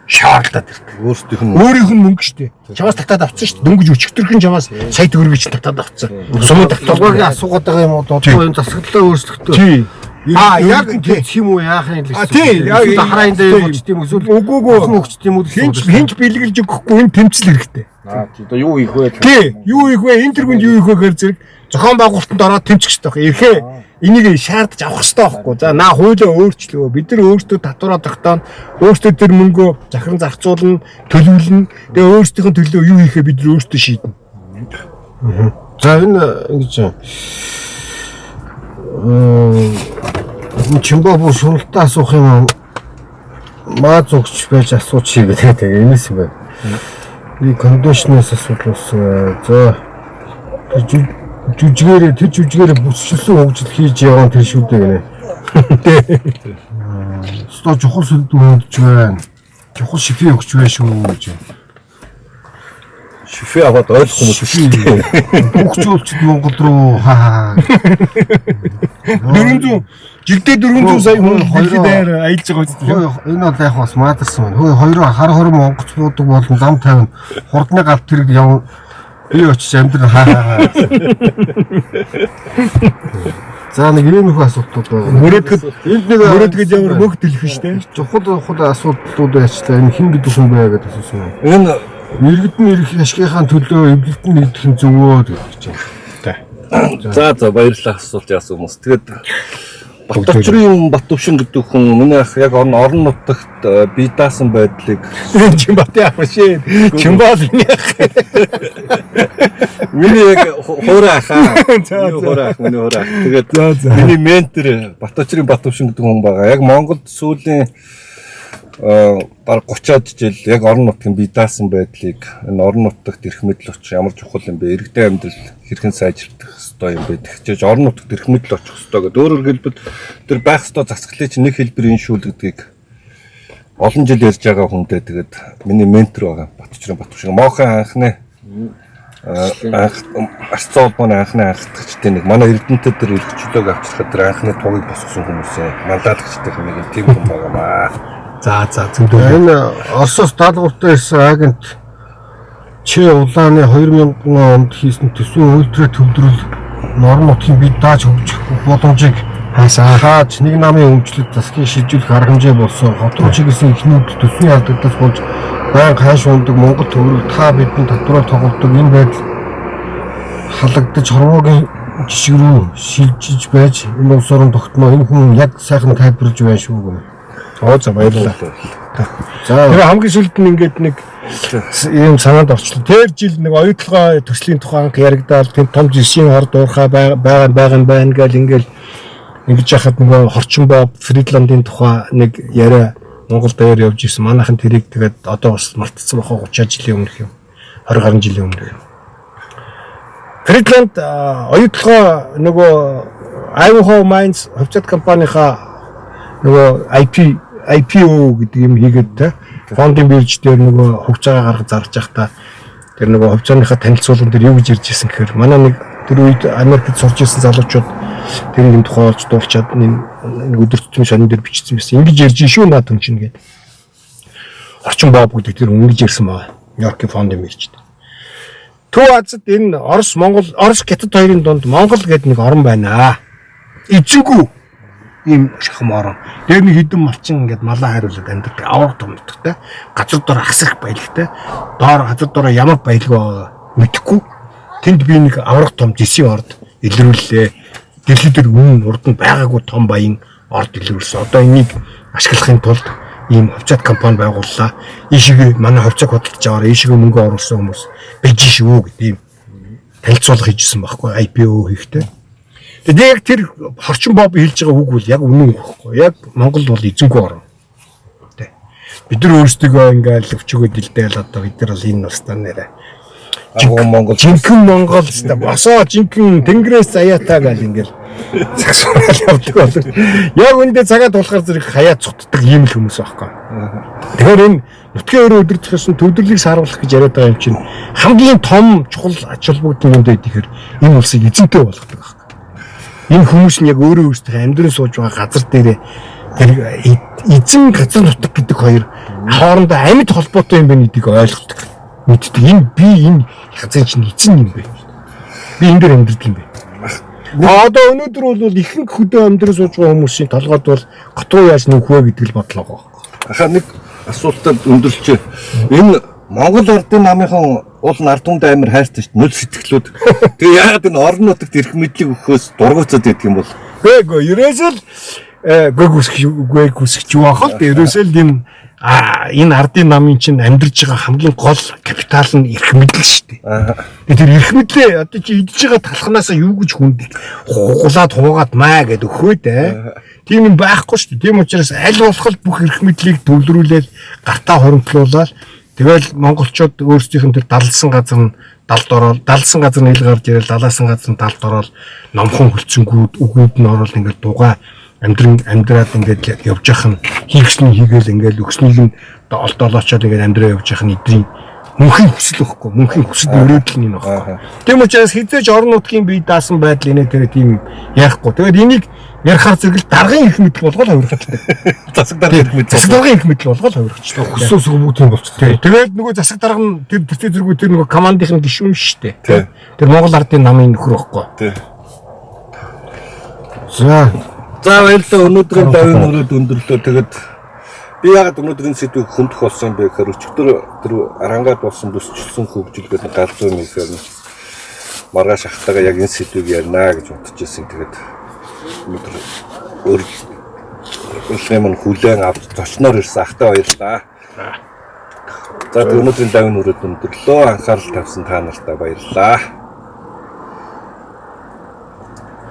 шаардаад ирдэг. Өөрийнх нь мөнгө штэ. Чамаас татаад авцсан штэ. Дөнгөж өчигдөрхөн чамаас сая төгрөгийг татаад авцсан. Сумын татварыг асуугаад байгаа юм уу? Одоо энэ засаглалаа өөрчлөлтөө. Тий. Яг тийм үү яах юм л гэсэн. Тий. Хараан дээр болч тийм эсвэл үгүй өгч тийм үү? Хинч бэлгэлж өгөхгүй энэ тэмцэл хэрэгтэй. Одоо юу хийх вэ? Тий. Юу хийх вэ? Энэ тэргүнд юу хийх вэ гэхээр зэрэг зохион байгуулалтанд ороод тэмцэх хэрэгтэй. Эрхээ энийг шаардаж авах хэрэгтэй байхгүй. За наа хуулиа өөрчлөө. Бид нар өөрсдөө татвараа тогтооно. Өөрсдөө тэр мөнгөө захиран зарцуулна, төлөвлөнө. Тэгээ өөрсдийнхөө төлөө юу хийхээ бид нар өөрсдөө шийднэ. За энэ ингэж чимбо бүр шуналтаа асуух юм маа зүгч байж асуучих гэдэг энэс юм байна. Би кондишнээс асуудалсан. За жүжигээрээ бүсчилсэн хөгжил хийж яваа тэр шүү дээ гэнэ. Стоо чухал сүлдүүд байна. Чухал шифи өгч байна шүү гэж. Шифэ аваад ойлгох юм уу? Хөгжүүлчихэд Монгол руу хаа. 400 жилдээ 400 сая хүн хоёрын дээр аялж байгаа үстэй. Энэ бол яг бас маадарсан байна. Хөөе хоёроо хар хором онгоц буудаг болон зам тавина. Хурдны галт тэрэг явна. Би очиж амьдрал хаа. За нэг ийм их асуудлууд байгаа. Мөрөдгөд ямар мөх дэлгэх штэ. Чухал асуудлууд байцлаа. Энэ хин гэдэг хүн бай гэдэг асуусан. Энэ иргэдний эрх ашигынхаа төлөө эвлэлтэн нэгдэх нь зөвөө гэж байна. За баярлалаа асуулт яасан хүмүүс. Тэгээд Батчрын Батөвшин гэдэг хүн миний ах яг орон нутагт бие даасан байдлыг Чимбатын ах шээ. Чимбатын ах. миний яг хуурай ахаа. Миний хуурай ах. Тэгээд миний ментор Батчрын Батөвшин гэдэг хүн байгаа. Яг Монголд сүүлийн баг 30-аад жил яг орон нутгийн бие даасан байдлыг энэ орон нутагт эрх мэдэл очих ямар чухал юм бэ? Иргэдийн амьдрал хэрхэн сайжирдах ёстой юм бэ? Тэгчээж орон нутагт эрх мэдэл очих ёстой гэдэг. Өөрөөр хэлбэл тэр байх ёстой засаглалын чинь нэг хэлбэрийн шүүл гэдгийг олон жил ярьж байгаа хүнтэй тэгээд миний ментор байгаа. Батчрын Батөвшин Мохон анхны арц холбооны анхны анхдагчтай нэг манай Эрдэнэтэй тэр эрхчлөөг авчрахад тэр анхны тугийг босгосон хүмүүсээ мандалагчтай нэг тийм хүн байгаамаа. За зөндөө. Энэ Оросоос даалгавартай ирсэн агент Че улааны 2000 онд хийсэн төсвийн үйлдвэрээ төвлөрүүл орон нутгийн бие дааж хөгжих боломжийг хааж нэг намын өмчлөлт засгийн шилжүүлэх арга хэмжээ болсон хот руу чиглэсэн эхнүүд төсвийн алдагдаас болж байнга хайш ундаг Монгол төврөг та бидний татвараар тоглодог энэ байдал халагдаж хорвоогийн жишг рүү шилжиж байж энэ улс орон тогтноо энэ хүн яг сайхан тайлбарлаж байна шүү гэнэ. За баярлалаа. За тэр хамгийн сүүлд нь ингээд нэг ийм санаанд орчлоо. Тэр жил нэг оюутлогоо төслийн тухай анх яригдаад тэнд том жишийн хор дуурхай байгаа гэл ингээл ингэж яхад нөгөө хорчин боб Фридландын тухай нэг яриа Монгол даяар явж ирсэн. Манайхан тэрийг тэгээд одоо бас мартцсан бахаа 30 жилийн өмнөх юм. 20 гаруй жилийн өмнөх юм. Фридланд оюутлогоо нөгөө Ivanhoe Mines хувьцат компанийнхаа нөгөө IPO гэдэг юм хийгээд те фондын бирж дээр нөгөө хувьцаа гаргаж зарж байхдаа тэр нөгөө хувьцааныхаа танилцуулган дээр юу гэж ирж ирсэн гэхээр манай нэг тэр үед Америкт сурж ирсэн залуучууд тэр юм тухай олж дуулчаад нэг өдөр тутмын шонин дээр бичсэн байсан. Ингэж ярьж шүү наад хүн чинь гэдэг. Орчин боб гэдэг тэр ингэж ярьсан баа. Нью-Йоркийн фондын биржид. Төв Азад энэ Орос Хятад хоёрын дунд Монгол гэдэг нэг орн байна. Эцэггүй ийм шахам орон. Дээр нэг хідэн малчин ингээд малаа хариулаад амьдардаг. Авраг томдогтой. Газар дор ахсах баялагтай. Доор газар дор ямар баялгаа мэдэхгүй. Тэнд би нэг авраг том жисийн орд илрүүллээ. Дэлхий дээр өмнө урд нь байгаагүй том баян орд илрүүлсэн. Одоо энийг ашиглахын тулд ийм хувьцаат компани байгууллаа. Ийшээ манай хувьцааг хөдөлж аваараа ийшээ мөнгө оруулсан хүмүүс байж шүү гэдэг ийм танилцуулга хийжсэн байхгүй IPO хийхдээ. Тэгээд яг тэр хорчин боб хэлж байгаа үг бол яг үнэн үг байхгүй. Яг Монгол бол эзэнгүй орн. Тэ. Бид нар өөрсдөө ингээл өвчгөөд илдээл одоо бид нар бол энэ устдаа нэрэ. Монгол жинхэнэ Монгол ста босоо жинхэнэ тэнгэрээс заяатаа гал ингээл цагсуурал явдаг бол яг үндэ цагаа тулахаар зэрэг хаяа цутдаг ийм л хүмүүс байхгүй. Тэгэхээр энэ нутгийн өрөө өдөртөхөөс нь төвдөрлийг сааруулах гэж яриад байгаа юм чинь хамгийн том чухал ач холбогдол юм дээд ихээр энэ улсыг эзэнтэй болгодог байхгүй. Энэ хүмүүс нь яг өөрөө өөрсдөө амьдран сууж байгаа газар дээр тэр эзэн газар нутаг гэдэг хоёр хоорондоо амьд холбоотой юм байна гэдгийг ойлгодог. Мэддэг энэ би энэ газрын чинь эзэн юм бэ. Би энэ дээр амьдардаг юм бэ. Одоо өнөөдөр бол ихэнх хөдөө амьдрал сууж байгаа хүмүүсийн толгойд бол гот руу яаж нөхөх вэ гэдэг л бодлоо байгаа. Ахаа нэг асуултад өндөрлөж энэ Монгол Ардын намынхан уул ард түмэд амар хайртай шүү дээ. Нүл сэтгэлүүд. Тэгээ яагаад энэ орон нутагт ирэх мэдлэг өгөхөөс дургуцаад байдаг юм бол. Гээгүй ерөөсөл гүйсгч юу ахал ерөөсөл энэ ардын намын чинь амьдарч байгаа хамгийн гол капитал нь эрх мэдлэг шүү дээ. Тэр эрх мэдлээ одоо чи идж байгаа талхнаасаа юу гэж хүндэг хугуулаад хуугаад маа гэд өгөхөө дээ. Тийм юм байхгүй шүү дээ. Тийм учраас аль болох бүх эрх мэдлийг төвлөрүүлээд гартаа хуримтлуулаад тэгэл монголчууд өөрсдийнх нь тэр далсан газар нь далд ороод далсан газар нь ил гарч ирэл далаасан газар нь далд ороод номхон хөлцөнгүүд үгүүд нь ороод ингээд дугаа амьдраад ингээд явж явах нь хийгсний хийгээл ингээд өгснийг нь олдоолоочоод ингээд амьдраа явж явах нь эдний мөнхийн хүсэл واخгүй мөнхийн хүсэл өрөөдөл нь واخгүй. Тийм учраас хизээж орон нутгийн бие даасан байдал инээ тэр тийм яахгүй. Тэгээд энийг ярихаар зэрэг даргын эрх мэдэл болгоод хувирхалтай. Засаг даргын эрх мэдэл. Засаг даргын эрх мэдэл болгоод хувирхалтай. Хүсээс бүгд юм болчихсон. Тэгээд нөгөө засаг дарга нь тэр төсөө зэрэг тэр нөгөө командын гишүүн шүү дээ. Тэр Монгол Ардын намын нөхөр واخгүй. За баярлалаа. Өнөөдрийн давын өрөөд өндөрлөө. Тэгээд би яагаад өнөөдрийн сэдвийг хөндөх болсон юм бэ гэхээр өчигдөр тэр арангаад болсон төсчилсэн хөгжилгээд галзуу юм ихээр маргааш ахтайгаа яг энэ сэдвийг ярина гэж бодож ирсэн. Тэгээд өнөөдөр өөрөлдөө хүлээн авч зочноор ирсэн ахтай баярлалаа. За өнөөдрийн давын өрөөд өндөрлөө. Анхаарал тавьсан та нартай баярлалаа.